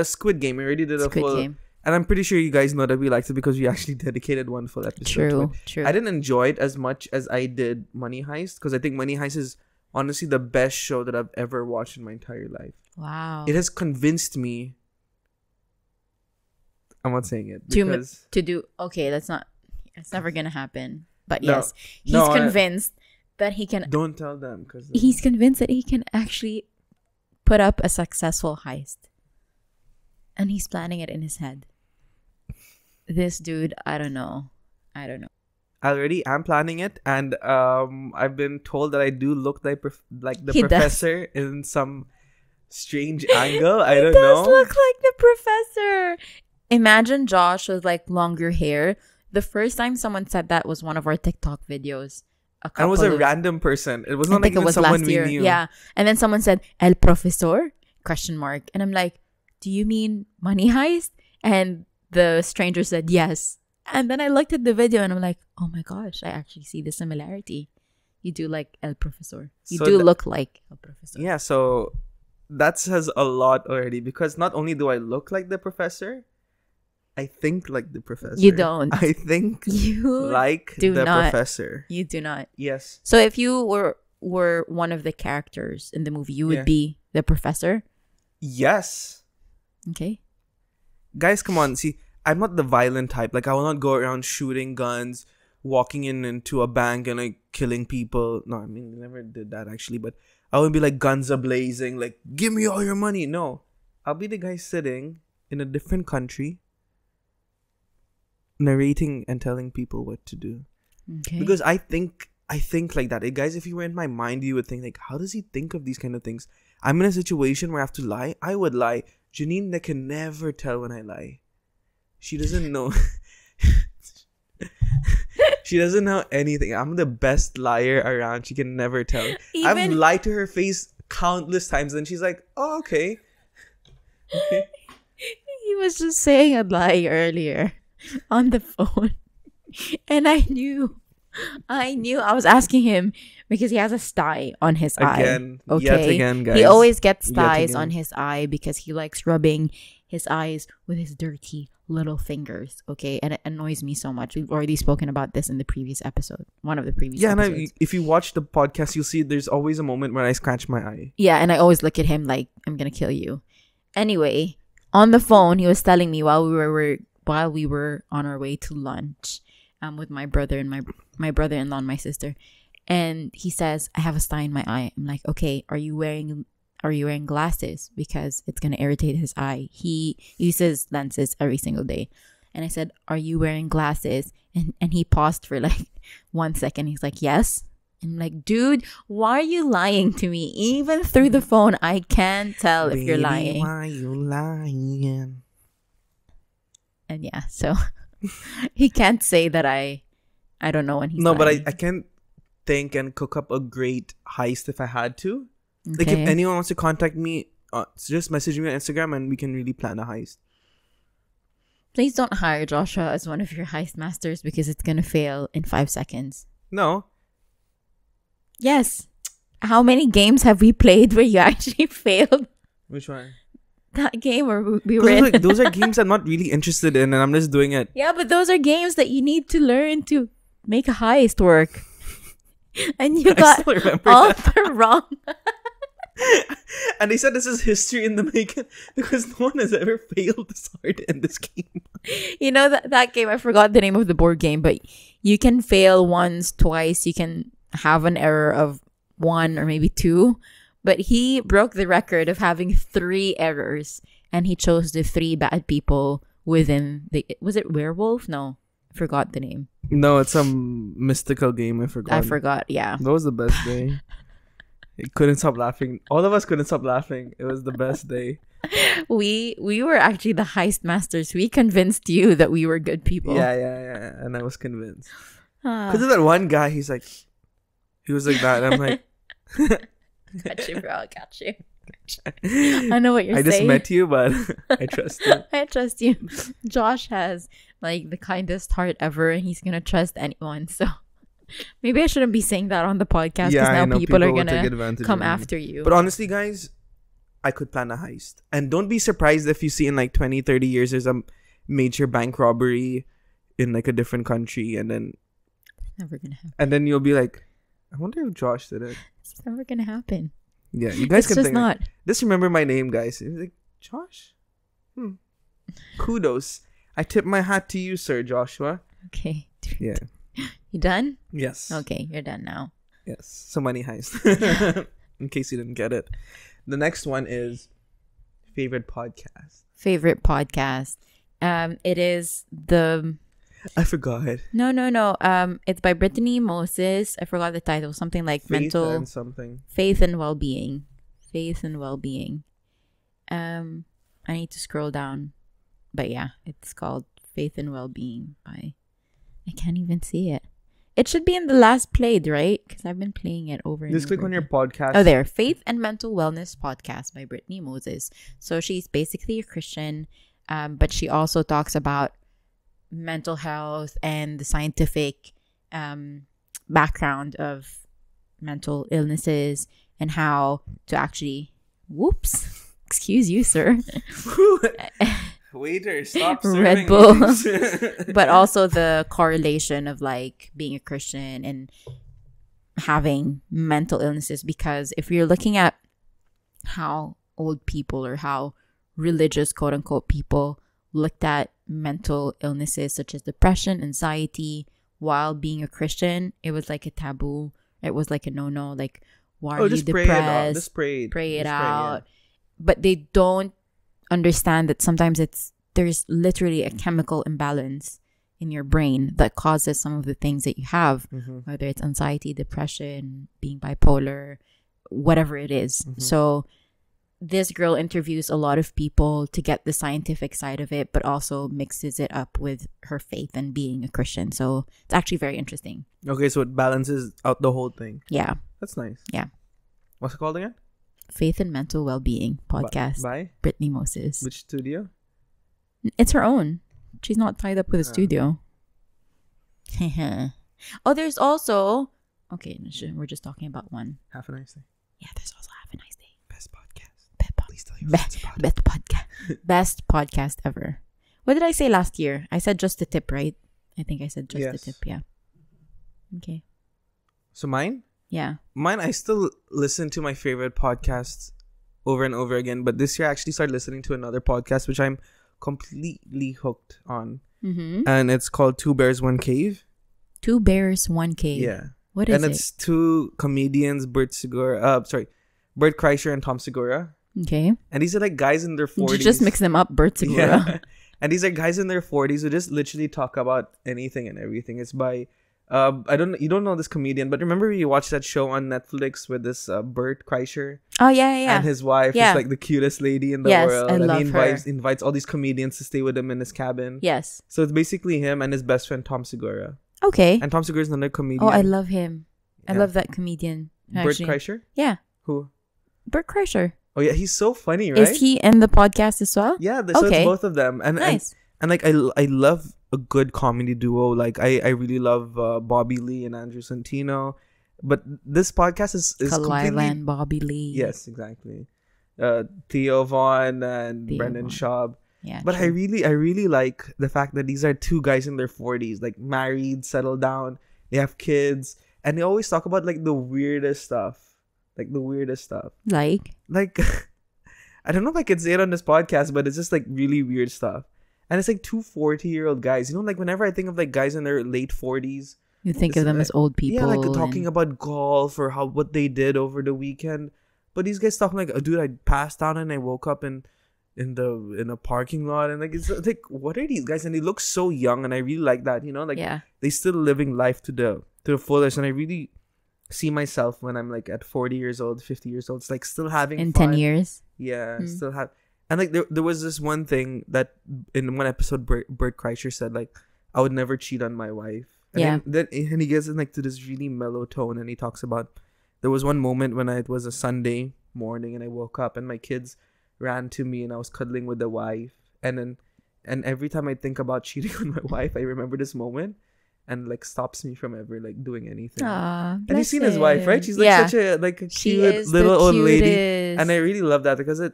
Squid Game. We already did a Squid full... Game. And I'm pretty sure you guys know that we liked it because we actually dedicated one full episode. True. I didn't enjoy it as much as I did Money Heist because I think Money Heist is honestly the best show that I've ever watched in my entire life. Wow. It has convinced me. I'm not saying it because to do okay. It's never gonna happen. But No. yes, he's No, convinced that he can. don't tell them because He's convinced that he can actually put up a successful heist, and he's planning it in his head. This dude, I don't know. I already am planning it, and I've been told that I do look like the He does. professor in some strange angle. I He don't does know. look like the professor. Imagine Josh with like longer hair. The first time someone said that was one of our TikTok videos. And it was a random person. It was I not like think it even was someone last we year. knew. Yeah. And then someone said, El Profesor? Question mark. And I'm like, do you mean Money Heist? And the stranger said, yes. And then I looked at the video and I'm like, oh my gosh, I actually see the similarity. You do like El Profesor. You So do look like El Profesor. Yeah, so that says a lot already because not only do I look like the professor, I think like the professor. You don't. I think You like do the not. professor. You do not. Yes. So if you were one of the characters in the movie, you would Yeah. be the professor? Yes. Okay. Guys, come on. See, I'm not the violent type. Like, I will not go around shooting guns, walking into a bank and like killing people. No, I mean, I never did that actually. But I wouldn't be like guns a blazing, like, give me all your money. No. I'll be the guy sitting in a different country, narrating and telling people what to do. Okay. Because I think like that. Guys, if you were in my mind, you would think like, how does he think of these kind of things? I'm in a situation where I have to lie. I would lie. Janine, that can never tell when I lie. She doesn't know. She doesn't know anything. I'm the best liar around. She can never tell. I've lied to her face countless times and she's like, oh, okay. Okay. He was just saying a lie earlier on the phone. And I knew. I was asking him because he has a sty on his Again. eye. Okay. Yet again, guys. He always gets Yet styes again. on his eye because he likes rubbing his eyes with his dirty little fingers. Okay. And it annoys me so much. We've already spoken about this in the previous episode. One of the previous episodes. And if you watch the podcast, you'll see there's always a moment where I scratch my eye. Yeah, and I always look at him like, I'm gonna kill you. Anyway, on the phone, he was telling me while we were on our way to lunch, with my brother and my brother-in-law and my sister, and he says, I have a sty in my eye. I'm like, okay, are you wearing glasses? Because it's gonna irritate his eye. He uses lenses every single day. And I said, are you wearing glasses? And he paused for like 1 second. He's like, yes. And I'm like, dude, why are you lying to me? Even through the phone, I can't tell if you're lying. Why you lying? And yeah, so he can't say that I don't know when he's No, lying. but I can't think and cook up a great heist if I had to. Like, Okay. if anyone wants to contact me, just message me on Instagram and we can really plan a heist. Please don't hire Joshua as one of your heist masters because it's gonna fail in 5 seconds. No. Yes. How many games have we played where you actually failed? Which one? That game where we were in. Those are games I'm not really interested in and I'm just doing it. Yeah, but those are games that you need to learn to make a heist work. And you I got still remember all that. the wrong. And they said this is history in the making because no one has ever failed this hard in this game. You know that game, I forgot the name of the board game, but you can fail once, twice. You can have an error of 1 or maybe 2. But he broke the record of having 3 errors. And he chose the 3 bad people within the... Was it Werewolf? No. I forgot the name. No, it's some mystical game. I forgot. Yeah. That was the best day. I couldn't stop laughing. All of us couldn't stop laughing. It was the best day. We were actually the heist masters. We convinced you that we were good people. Yeah. And I was convinced. Ah. Because of that one guy, he was like that. And I'm like... Got you, bro. Got you. I know what you're I saying. just met you, but I trust you. I trust you. Josh has like the kindest heart ever, and he's gonna trust anyone. So maybe I shouldn't be saying that on the podcast because I now know people are will take gonna advantage come of you. after you. But honestly, guys, I could plan a heist. And don't be surprised if you see in like 20, 30 years there's a major bank robbery in like a different country, and then Never gonna happen. you'll be like, I wonder if Josh did it. It's never gonna happen. Yeah, you guys It's can just think. not. Just remember my name, guys. It's like Josh. Kudos. I tip my hat to you, Sir Joshua. Okay. Yeah. You done? Yes. Okay, you're done now. Yes. So money heist. In case you didn't get it. The next one is favorite podcast. Favorite podcast. It is the. I forgot. No. It's by Brittany Moses. I forgot the title. Something like Faith and something. Faith and well-being. Faith and well-being. I need to scroll down, but yeah, it's called Faith and Well-being by. I can't even see it. It should be in the last played, right? Because I've been playing it over and Just over click on again. your podcast. Oh, there. Faith and Mental Wellness Podcast by Brittany Moses. So she's basically a Christian, but she also talks about mental health and the scientific background of mental illnesses and how to actually... Whoops. Excuse you, sir. Waiter, stop Red serving Bull. me. But also the correlation of like being a Christian and having mental illnesses, because if you're looking at how old people or how religious quote unquote people looked at mental illnesses such as depression, anxiety while being a Christian, it was like a taboo. It was like a no. Like, why are you depressed? Just pray it out. out. But they don't understand that sometimes there's literally a chemical imbalance in your brain that causes some of the things that you have, whether it's anxiety, depression, being bipolar, whatever it is. So this girl interviews a lot of people to get the scientific side of it, but also mixes it up with her faith and being a Christian. So it's actually very interesting. Okay, so it balances out the whole thing. Yeah. That's nice. Yeah. What's it called again? Faith and Mental Wellbeing Podcast. By? Brittany Moses. Which studio? It's her own. She's not tied up with a studio. Oh, there's also... Okay, we're just talking about one. Have a nice day. Yeah, there's also Have a Nice Day. Best podcast. Please tell your friends about it. Best podcast. Best podcast ever. What did I say last year? I said Just the Tip, right? I think I said Just the Tip, yeah. Okay. So mine? Yeah. Mine, I still listen to my favorite podcasts over and over again, but this year I actually started listening to another podcast which I'm completely hooked on. And it's called Two Bears, One Cave. Two Bears, One Cave. Yeah. What is it? And it's two comedians, Bert Kreischer and Tom Segura. Okay. And these are like guys in their 40s. You just mix them up, Bert Segura. Yeah. And these are guys in their 40s who just literally talk about anything and everything. It's by you don't know this comedian, but remember you watched that show on Netflix with this Bert Kreischer? Oh yeah. And his wife is like the cutest lady in the world. I and love he invites all these comedians to stay with him in his cabin. Yes. So it's basically him and his best friend Tom Segura. Okay. And Tom Segura is another comedian. Oh, I love him. I love that comedian. Bert Kreischer? Yeah. Who? Bert Kreischer. Oh yeah, he's so funny, right? Is he in the podcast as well? Yeah, so it's both of them. And nice. And like I love a good comedy duo. Like I really love Bobby Lee and Andrew Santino. But this podcast is Kalila completely... and Bobby Lee. Yes, exactly. Theo Vaughn and Brendan Schaub. Yeah. But true. I really like the fact that these are two guys in their 40s, like married, settled down, they have kids, and they always talk about like the weirdest stuff. Like I don't know if I can say it on this podcast, but it's just like really weird stuff. And it's like two 40-year-old guys. You know, like whenever I think of like guys in their late 40s, you think of them as old people. Yeah, like talking about golf or what they did over the weekend. But these guys talking like, oh, dude, I passed out and I woke up in a parking lot, and like it's like, what are these guys? And they look so young, and I really like that. You know, like they still living life to the fullest, and I really see myself when I'm like at 40 years old, 50 years old. It's like still having in fun. 10 years. Yeah, still have. And like there was this one thing that in one episode Bert Kreischer said, like, I would never cheat on my wife. And then he gets in like to this really mellow tone, and he talks about there was one moment when it was a Sunday morning and I woke up and my kids ran to me and I was cuddling with the wife, and every time I think about cheating on my wife, I remember this moment and like stops me from ever like doing anything. And you've seen his wife, right? She's like such a cute little old lady, and I really love that because it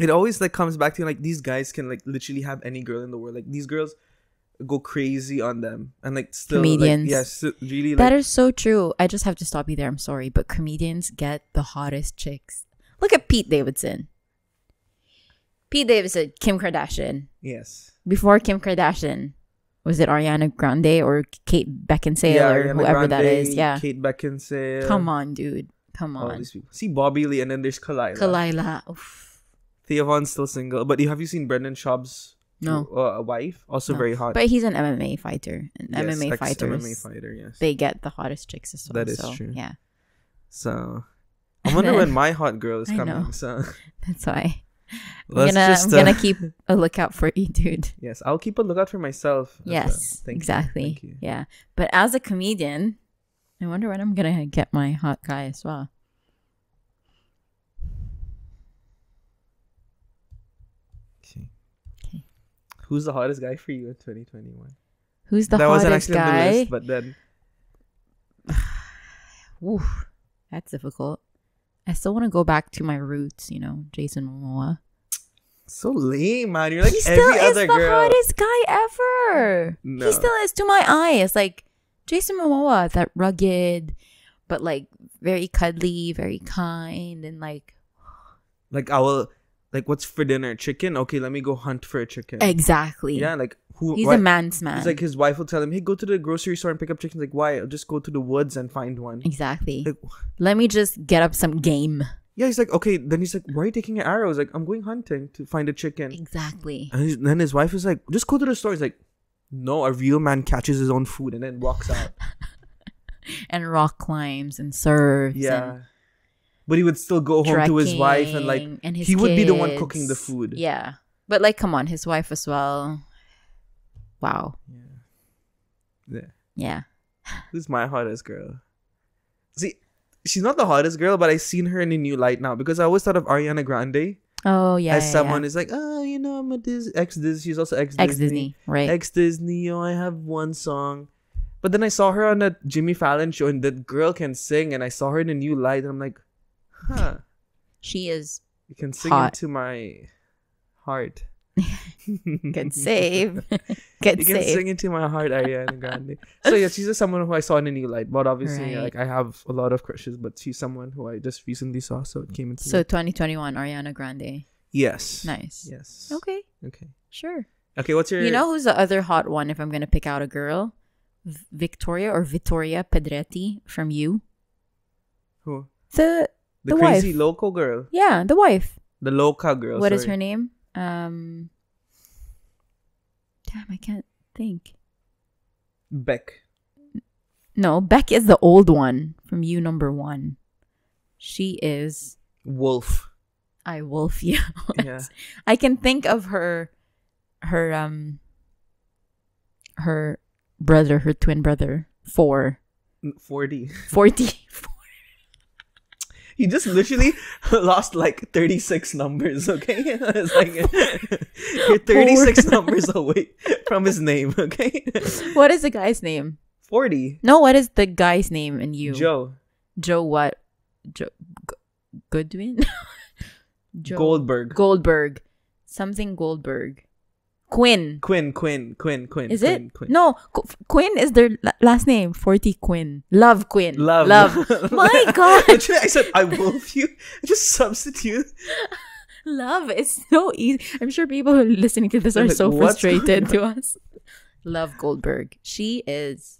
always like comes back to like these guys can like literally have any girl in the world. Like these girls go crazy on them and like still Comedians. like yes, really That like is so true. I just have to stop you there. I'm sorry, but comedians get the hottest chicks. Look at Pete Davidson. Pete Davidson, Kim Kardashian. yes. Before Kim Kardashian, was it Ariana Grande or Kate Beckinsale or Ariana whoever that Grande, is? Yeah. Kate Beckinsale. Come on, dude. Come All on. these people. See Bobby Lee and then there's Kalila. Kalila. Oof. Thea Von's still single, but have you seen Brendan Schaub's No. wife? Also No. very hot. But he's an MMA fighter. And Yes, MMA fighters, MMA fighter, yes. they get the hottest chicks as well. That is so, true. Yeah. So I wonder when my hot girl is I coming. know. So That's why. let's I'm gonna keep a lookout for you, dude. yes, I'll keep a lookout for myself. as well. Yes, Thank you. exactly. Thank you. Yeah. But as a comedian, I wonder when I'm gonna get my hot guy as well. Okay. Who's the hottest guy for you in 2021? Who's the that wasn't hottest actually on the guy? list, but then Oof, that's difficult. I still want to go back to my roots, Jason Momoa. so lame, man. You're like He still every is other the girl. hottest guy ever. No. He still is to my eyes. Like Jason Momoa, that rugged, but like very cuddly, very kind, and like Like I will, like what's for dinner? Chicken? Okay, let me go hunt for a chicken. exactly. Yeah, like who? He's why- a man's man. It's like his wife will tell him, "Hey, go to the grocery store and pick up chickens." Like, why? I'll just go to the woods and find one. Exactly. Like, Let me just get up some game. yeah, he's like, okay. Then he's like, why are you taking an arrow? He's like, I'm going hunting to find a chicken. Exactly. And then his wife is like, just go to the store. He's like, no, a real man catches his own food and then walks out. And rock climbs and surfs. Yeah. And But he would still go home to his wife and like, trekking and his he would be the one kids. cooking the food. Yeah. But like, come on, his wife as well. Wow. Yeah. Yeah. Who's my hottest girl? See, she's not the hottest girl, but I've seen her in a new light now because I always thought of Ariana Grande Oh yeah. as someone who's like, oh, I'm a ex-Disney. She's also ex-Disney. Ex-Disney, right? Ex-Disney. Oh, I have one song. But then I saw her on a Jimmy Fallon show and that girl can sing and I saw her in a new light and I'm like, huh. She is You can sing hot. into my heart. good save. Good You can save. sing into my heart, Ariana Grande. So yeah, she's just someone who I saw in a new light. But obviously, Right. like I have a lot of crushes, but she's someone who I just recently saw, so it came into So me. 2021, Ariana Grande. Yes. Nice. Yes. Okay. Okay. Sure. Okay, what's your You know who's the other hot one if I'm going to pick out a girl? Vittoria Pedretti from You. who? The The The crazy wife. local girl. Yeah, the wife. The loca girl. What is sorry. her name? Damn, I can't think. Beck. No, Beck is the old one from You number 1. She is Wolf. I Wolf You. Yeah. I can think of her brother, her twin brother. 40. 40. He just literally lost like 36 numbers, okay? It's like you're 36 numbers away from his name, okay? What is the guy's name? 40. No, what is the guy's name in You? Joe. Joe what? Joe Goodwin? Joe Goldberg. Something Goldberg. Quinn. Quinn. Is Quinn, it? Quinn. No, Quinn is their last name. 40 Quinn. Love Quinn. Love. My God. Literally, I said, I wolf you. Just substitute. Love is so easy. I'm sure people who are listening to this They're are like, so "What's frustrated to going us. Love Goldberg. She is.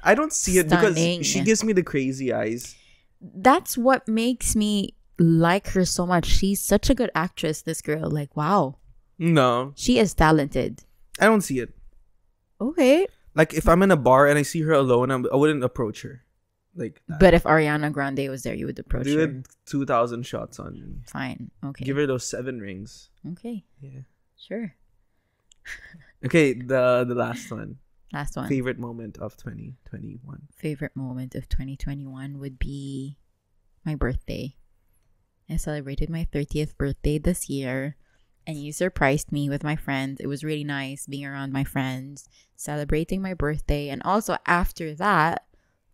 I don't see it Stunning. because she gives me the crazy eyes. That's what makes me like her so much. She's such a good actress, this girl. Like, wow. No, She is talented. I don't see it. Okay. Like, if I'm in a bar and I see her alone, I wouldn't approach her. Like that. But if Ariana Grande was there, you would approach Do her. it 2,000 shots on me. Fine. Okay. Give her those 7 rings. Okay. Yeah. Sure. Okay, the last one. Last one. Favorite moment of 2021. Favorite moment of 2021 would be my birthday. I celebrated my 30th birthday this year, and you surprised me with my friends. It was really nice being around my friends, celebrating my birthday, and also after that,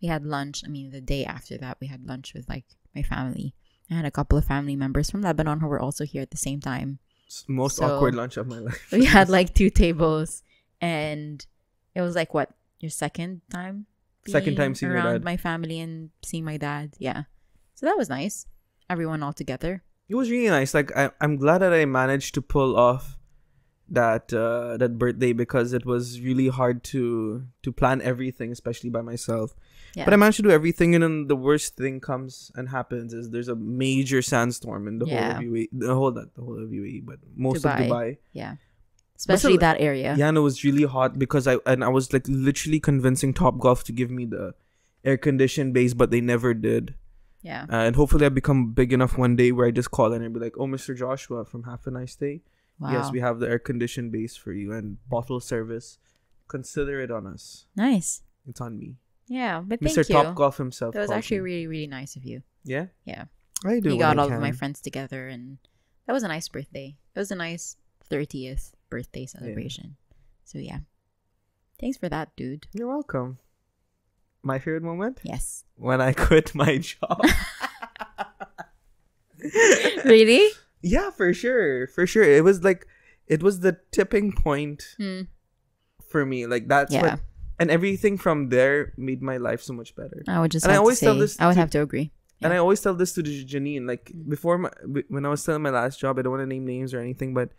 we had lunch. I mean, the day after that, we had lunch with like my family. I had a couple of family members from Lebanon who were also here at the same time. Most So- awkward lunch of my life. We had like 2 tables, And it was like, what, your second time? Second time being seeing your around dad. my family and seeing my dad. Yeah. So that was nice. Everyone all together. It was really nice. Like I'm glad that I managed to pull off that birthday, because it was really hard to plan everything, especially by myself. Yeah. But I managed to do everything, and then the worst thing comes and happens is there's a major sandstorm in the whole Yeah. of UAE. Not the whole of UAE, but most of Dubai. Yeah. Especially that area. Yeah, and it was really hot because I was like literally convincing Topgolf to give me the air conditioned base, but they never did. Yeah. And hopefully I become big enough one day where I just call in and be like, "Oh, Mr. Joshua from Have a Nice Day. Wow. Yes, we have the air conditioned base for you and bottle service. Consider it on us. Nice. It's on me." Yeah, but thank Mr. you. Topgolf himself. That was calls actually me. really, really nice of you. Yeah. Yeah. I do. We when got I all of my can. friends together, and that was a nice birthday. It was a nice 30th birthday celebration. So yeah. Thanks for that, dude. You're welcome. My favorite moment? Yes. When I quit my job. Really? Yeah, for sure. For sure. It was the tipping point for me. Like that's what, and everything from there made my life so much better. I would just and have I always to say, tell this I would to- have to agree. And I always tell this to Janine, like before when I was still in my last job, I don't want to name names or anything, but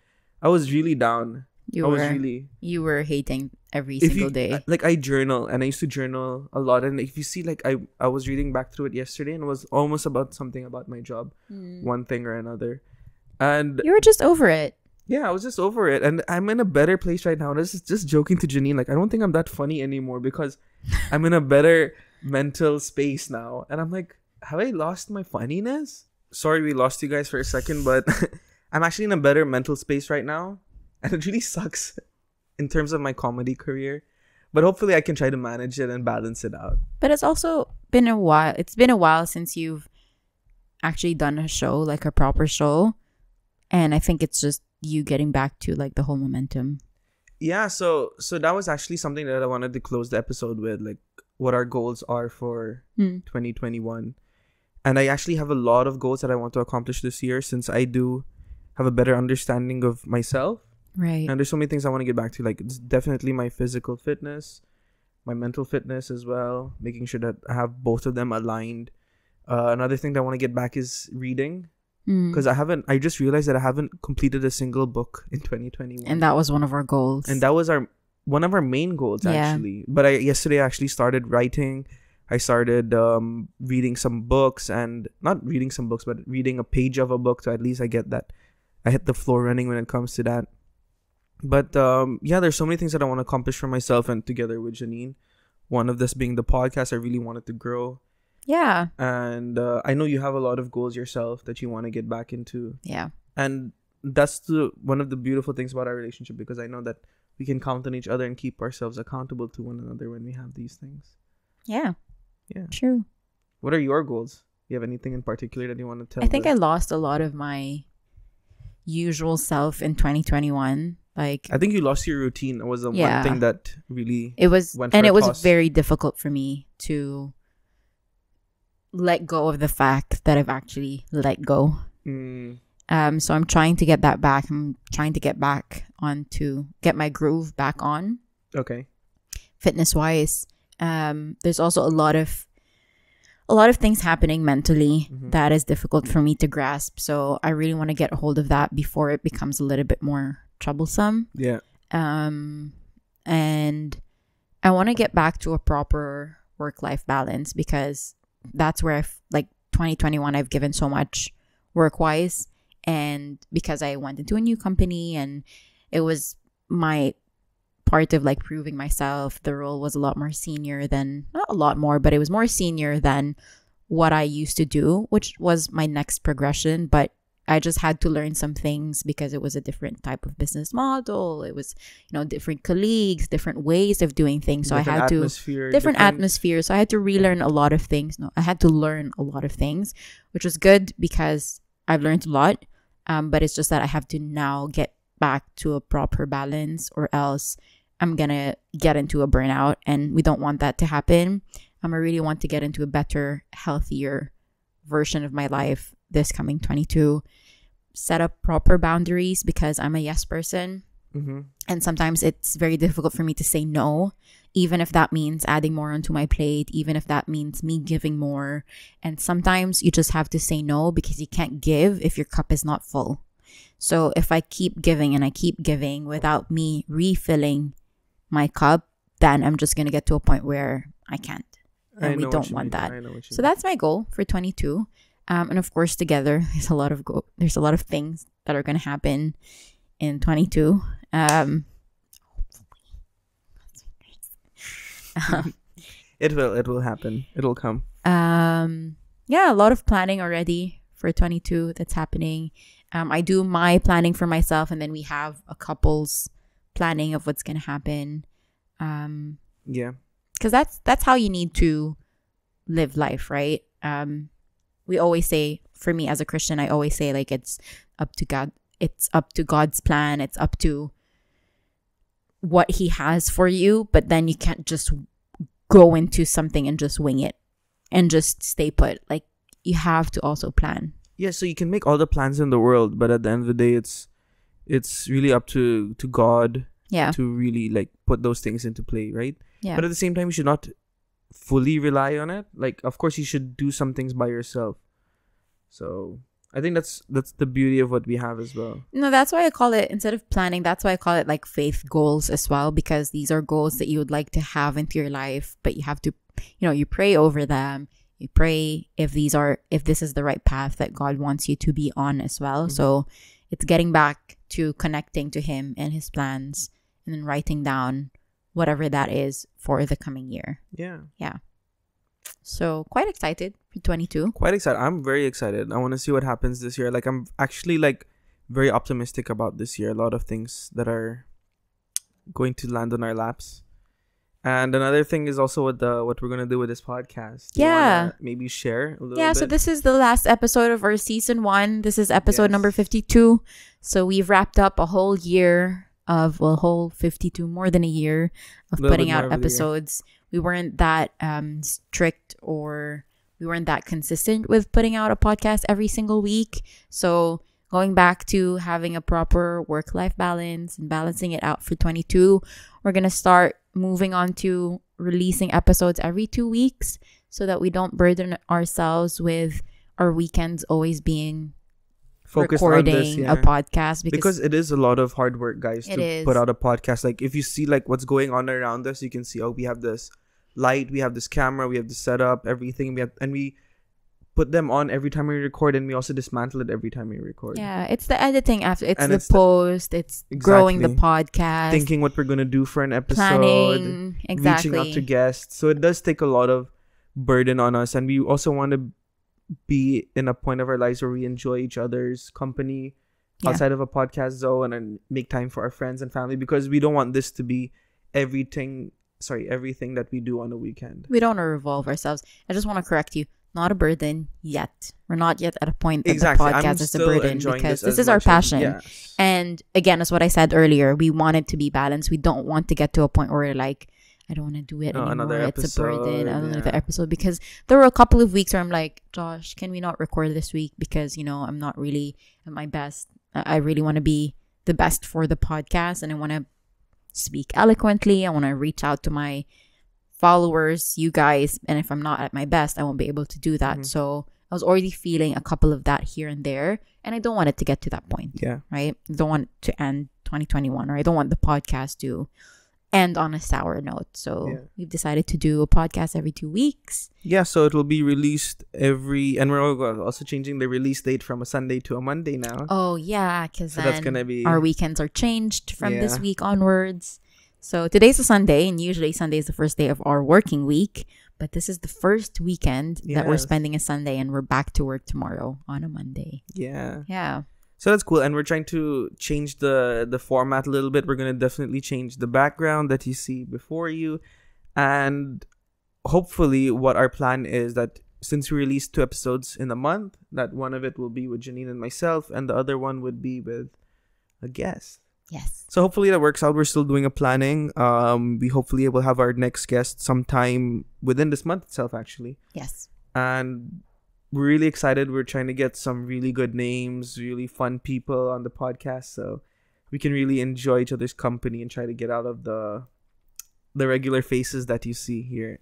I was really down. You were hating every single day. Like I journal, and I used to journal a lot. And if you see, like I was reading back through it yesterday, and it was almost about something about my job, one thing or another. And you were just over it. yeah, I was just over it, and I'm in a better place right now. And this is just joking to Janine, like I don't think I'm that funny anymore because I'm in a better mental space now. And I'm like, have I lost my funniness? Sorry, we lost you guys for a second, but I'm actually in a better mental space right now. And it really sucks in terms of my comedy career. But hopefully I can try to manage it and balance it out. But it's also been a while. It's been a while since you've actually done a show, like a proper show. And I think it's just you getting back to like the whole momentum. Yeah, so that was actually something that I wanted to close the episode with, like what our goals are for 2021. And I actually have a lot of goals that I want to accomplish this year, since I do have a better understanding of myself. Right. And there's so many things I want to get back to. Like, it's definitely my physical fitness, my mental fitness as well, making sure that I have both of them aligned. Another thing that I want to get back is reading. Because I just realized that I haven't completed a single book in 2021. And that was one of our goals. And that was one of our main goals, actually. But yesterday I actually started writing. I started reading some books, and not reading some books, but reading a page of a book. So at least I get that. I hit the floor running when it comes to that. But there's so many things that I want to accomplish for myself and together with Janine. One of this being the podcast. I really wanted to grow. Yeah. And I know you have a lot of goals yourself that you want to get back into. Yeah. And that's one of the beautiful things about our relationship, because I know that we can count on each other and keep ourselves accountable to one another when we have these things. Yeah. Yeah. True. What are your goals? Do you have anything in particular that you want to tell? I think I lost a lot of my usual self in 2021. Like, I think you lost your routine. It was the one thing that really it was, went and for it a was toss. very difficult for me to let go of the fact that I've actually let go. So I'm trying to get that back. I'm trying to get get my groove back on. Okay. Fitness wise, there's also a lot of things happening mentally that is difficult for me to grasp. So I really want to get a hold of that before it becomes a little bit more troublesome. Yeah. And I want to get back to a proper work-life balance, because that's where 2021 I've given so much work-wise, and because I went into a new company and it was my part of like proving myself. The role was a lot more senior than, not a lot more, but it was more senior than what I used to do, which was my next progression. But I just had to learn some things because it was a different type of business model. It was, different colleagues, different ways of doing things. So different I had different atmosphere. So I had to relearn a lot of things. I had to learn a lot of things, which was good because I've learned a lot. But it's just that I have to now get back to a proper balance, or else I'm going to get into a burnout, and we don't want that to happen. I really want to get into a better, healthier version of my life this coming 22. Set up proper boundaries, because I'm a yes person. And sometimes it's very difficult for me to say no, even if that means adding more onto my plate, even if that means me giving more. And sometimes you just have to say no because you can't give if your cup is not full. So if I keep giving and I keep giving without me refilling my cup, then I'm just going to get to a point where I can't. And we don't want that. So that's my goal for 22. And of course, together, there's a lot of things that are going to happen in 22. It will happen. It'll come. Yeah, a lot of planning already for 22 that's happening. I do my planning for myself, and then we have a couple's planning of what's going to happen. Yeah. Because that's how you need to live life, right? We always say, for me as a Christian, I always say, like, it's up to God. It's up to God's plan. It's up to what He has for you. But then you can't just go into something and just wing it and just stay put. Like, you have to also plan. Yeah, so you can make all the plans in the world, but at the end of the day, it's really up to God. Yeah. To really, like, put those things into play, right? Yeah. But at the same time, you should not fully rely on it. Like, of course, you should do some things by yourself. So I think that's the beauty of what we have as well. No, that's why I call it, instead of planning, that's why I call it like faith goals as well, because these are goals that you would like to have into your life, but you have to, you pray over them. You pray if this is the right path that God wants you to be on as well. So it's getting back to connecting to Him and His plans, and then writing down whatever that is for the coming year. Yeah. Yeah. So quite excited for 22. Quite excited. I'm very excited. I want to see what happens this year. Like, I'm actually, like, very optimistic about this year. A lot of things that are going to land on our laps. And another thing is also what we're gonna do with this podcast. Yeah. Maybe share a little bit. Yeah, so this is the last episode of our season 1. This is episode number 52. So we've wrapped up a whole year of a whole 52, more than a year of putting out episodes. We weren't that strict, or we weren't that consistent with putting out a podcast every single week. So going back to having a proper work-life balance and balancing it out for 22, we're going to start moving on to releasing episodes every 2 weeks so that we don't burden ourselves with our weekends always being focused recording on this, a podcast. Because it is a lot of hard work, guys, to put out a podcast. Like, if you see, like, what's going on around us, you can see, we have this light, we have this camera, we have the setup, everything. We put them on every time we record, and we also dismantle it every time we record. Yeah, it's the editing after. It's post. It's growing the podcast. Thinking what we're going to do for an episode. Planning. Exactly. Reaching out to guests. So it does take a lot of burden on us. And we also want to be in a point of our lives where we enjoy each other's company outside of a podcast zone, and make time for our friends and family, because we don't want this to be everything that we do on a weekend. We don't want to revolve ourselves. I just want to correct you. Not a burden yet. We're not yet at a point that the podcast is a burden, because this is our passion. Yes. And again, as what I said earlier, we want it to be balanced. We don't want to get to a point where we're like, I don't want to do it anymore. It's a burden. Another episode. Because there were a couple of weeks where I'm like, Josh, can we not record this week? Because, I'm not really at my best. I really want to be the best for the podcast, and I want to speak eloquently. I want to reach out to my followers, you guys, and if I'm not at my best, I won't be able to do that. So I was already feeling a couple of that here and there, and I don't want it to get to that point. Yeah. Right? I don't want it to end 2021, or I don't want the podcast to end on a sour note. So we've decided to do a podcast every 2 weeks. Yeah, so it will be released and we're also changing the release date from a Sunday to a Monday now. Oh yeah, because so that's gonna be, our weekends are changed from this week onwards. So today's a Sunday, and usually Sunday is the first day of our working week. But this is the first weekend that we're spending a Sunday, and we're back to work tomorrow on a Monday. Yeah. Yeah. So that's cool. And we're trying to change the format a little bit. We're going to definitely change the background that you see before you. And hopefully what our plan is that since we release 2 episodes in a month, that one of it will be with Janine and myself, and the other one would be with a guest. Yes. So hopefully that works out. We're still doing a planning. We hopefully will have our next guest sometime within this month itself, actually. Yes. And we're really excited. We're trying to get some really good names, really fun people on the podcast. So we can really enjoy each other's company and try to get out of the regular faces that you see here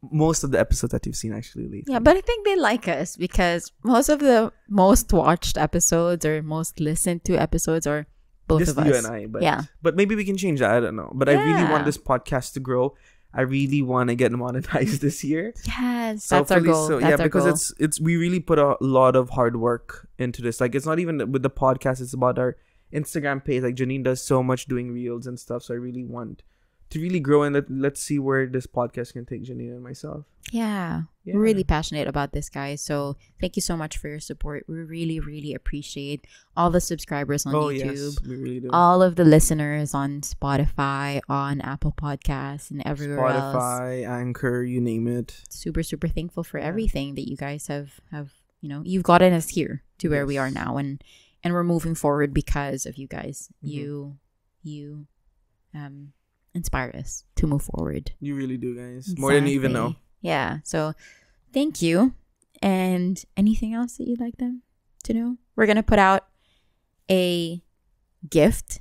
most of the episodes that you've seen actually lately. Yeah, but I think they like us because most of the most watched episodes or most listened to episodes are both just of us. you and I. But maybe we can change that. I don't know. But I really want this podcast to grow. I really want to get monetized this year. Yes, that's our goal. So, that's our because goal. it's we really put a lot of hard work into this. Like, it's not even with the podcast. It's about our Instagram page. Like, Janine does so much doing reels and stuff. So I really want to really grow, and let's see where this podcast can take Janine and myself. Yeah. We're really passionate about this, guys. So thank you so much for your support. We really, really appreciate all the subscribers on YouTube. Yes, we really do. All of the listeners on Spotify, on Apple Podcasts, and everywhere else. Spotify, Anchor, you name it. Super, super thankful for everything that you guys have you've gotten us here to where we are now, and we're moving forward because of you guys. You inspire us to move forward. You really do, guys. More than you even know. Yeah. So thank you. And anything else that you'd like them to know? We're going to put out a gift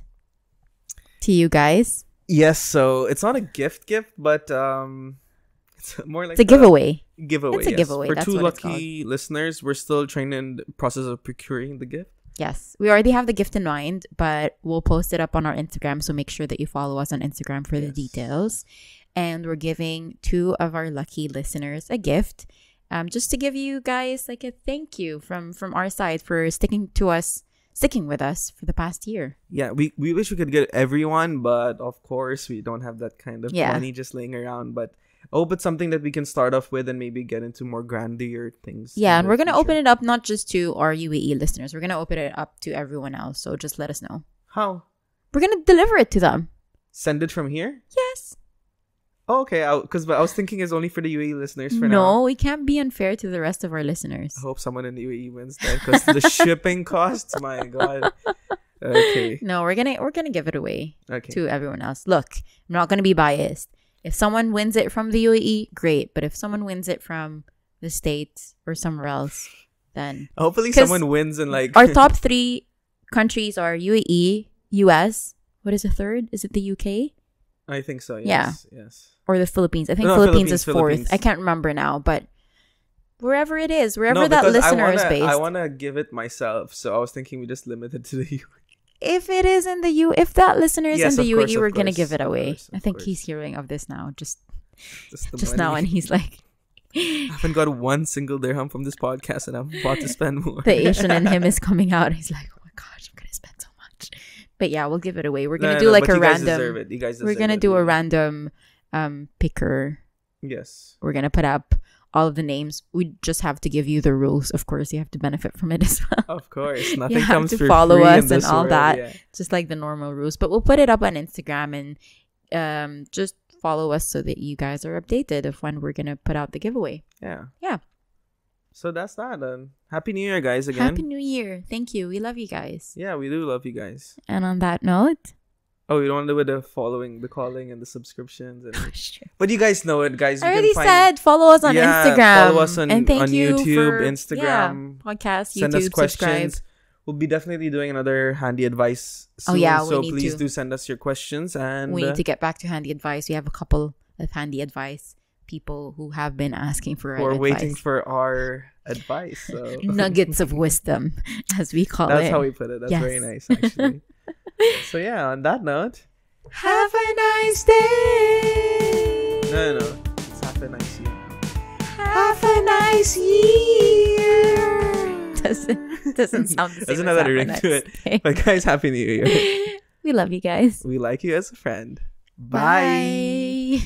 to you guys. Yes. So it's not a gift, but it's more like it's a giveaway. Giveaway. It's a giveaway. For That's 2 what lucky listeners, we're still trying in the process of procuring the gift. Yes, we already have the gift in mind, but we'll post it up on our Instagram. So make sure that you follow us on Instagram for the details. And we're giving 2 of our lucky listeners a gift, just to give you guys like a thank you from our side for sticking with us for the past year. Yeah, we wish we could get everyone, but of course we don't have that kind of money just laying around. But I hope it's something that we can start off with and maybe get into more grandeur things. Yeah, and we're going to open it up not just to our UAE listeners. We're going to open it up to everyone else. So just let us know. How? We're going to deliver it to them. Send it from here? Yes. Oh, okay, because I was thinking it's only for the UAE listeners for now. No, we can't be unfair to the rest of our listeners. I hope someone in the UAE wins that because the shipping costs, my God. Okay. No, we're gonna give it away to everyone else. Look, I'm not gonna be biased. If someone wins it from the UAE, great. But if someone wins it from the States or somewhere else, then hopefully someone wins in like our top 3 countries are UAE, US. What is the third? Is it the UK? I think so. Yes. Yeah. Yes. Or the Philippines. I think Philippines is 4th. I can't remember now, but wherever it is, wherever that listener is based. I want to give it myself, so I was thinking we just limit it to the UAE. If it is in the if that listener is in the UAE, we're gonna give it away. I think he's hearing of this now, just now, and he's like, I haven't got 1 single dirham from this podcast, and I'm about to spend more. The Asian in him is coming out. He's like, oh my gosh, I'm gonna spend so much. But yeah, we'll give it away. We're gonna do like a random. You guys deserve we're gonna do a random picker. Yes. We're gonna put up all of the names. We just have to give you the rules. Of course, you have to benefit from it as well. Of course, nothing you comes have to for follow free us in and this all world, that, just like the normal rules. But we'll put it up on Instagram, and just follow us so that you guys are updated of when we're gonna put out the giveaway. Yeah. So that's that. Happy New Year, guys! Again. Happy New Year! Thank you. We love you guys. Yeah, we do love you guys. And on that note. Oh, you don't want to do with the following, the calling, and the subscriptions. But you guys know it, guys. I already said follow us on Instagram. Follow us on YouTube, Instagram, podcast, send YouTube, us questions. subscribe. We'll be definitely doing another handy advice soon. So please do send us your questions. And we need to get back to handy advice. We have a couple of handy advice people who have been asking for our advice. We're waiting for our advice. So. Nuggets of wisdom, as we call it. That's how we put it. That's very nice, actually. So yeah, on that note, have a nice day. No. It's have a nice year. Have a nice year. Doesn't sound the same. Doesn't have that ring to it. Day. But guys, Happy New Year. We love you guys. We like you as a friend. Bye.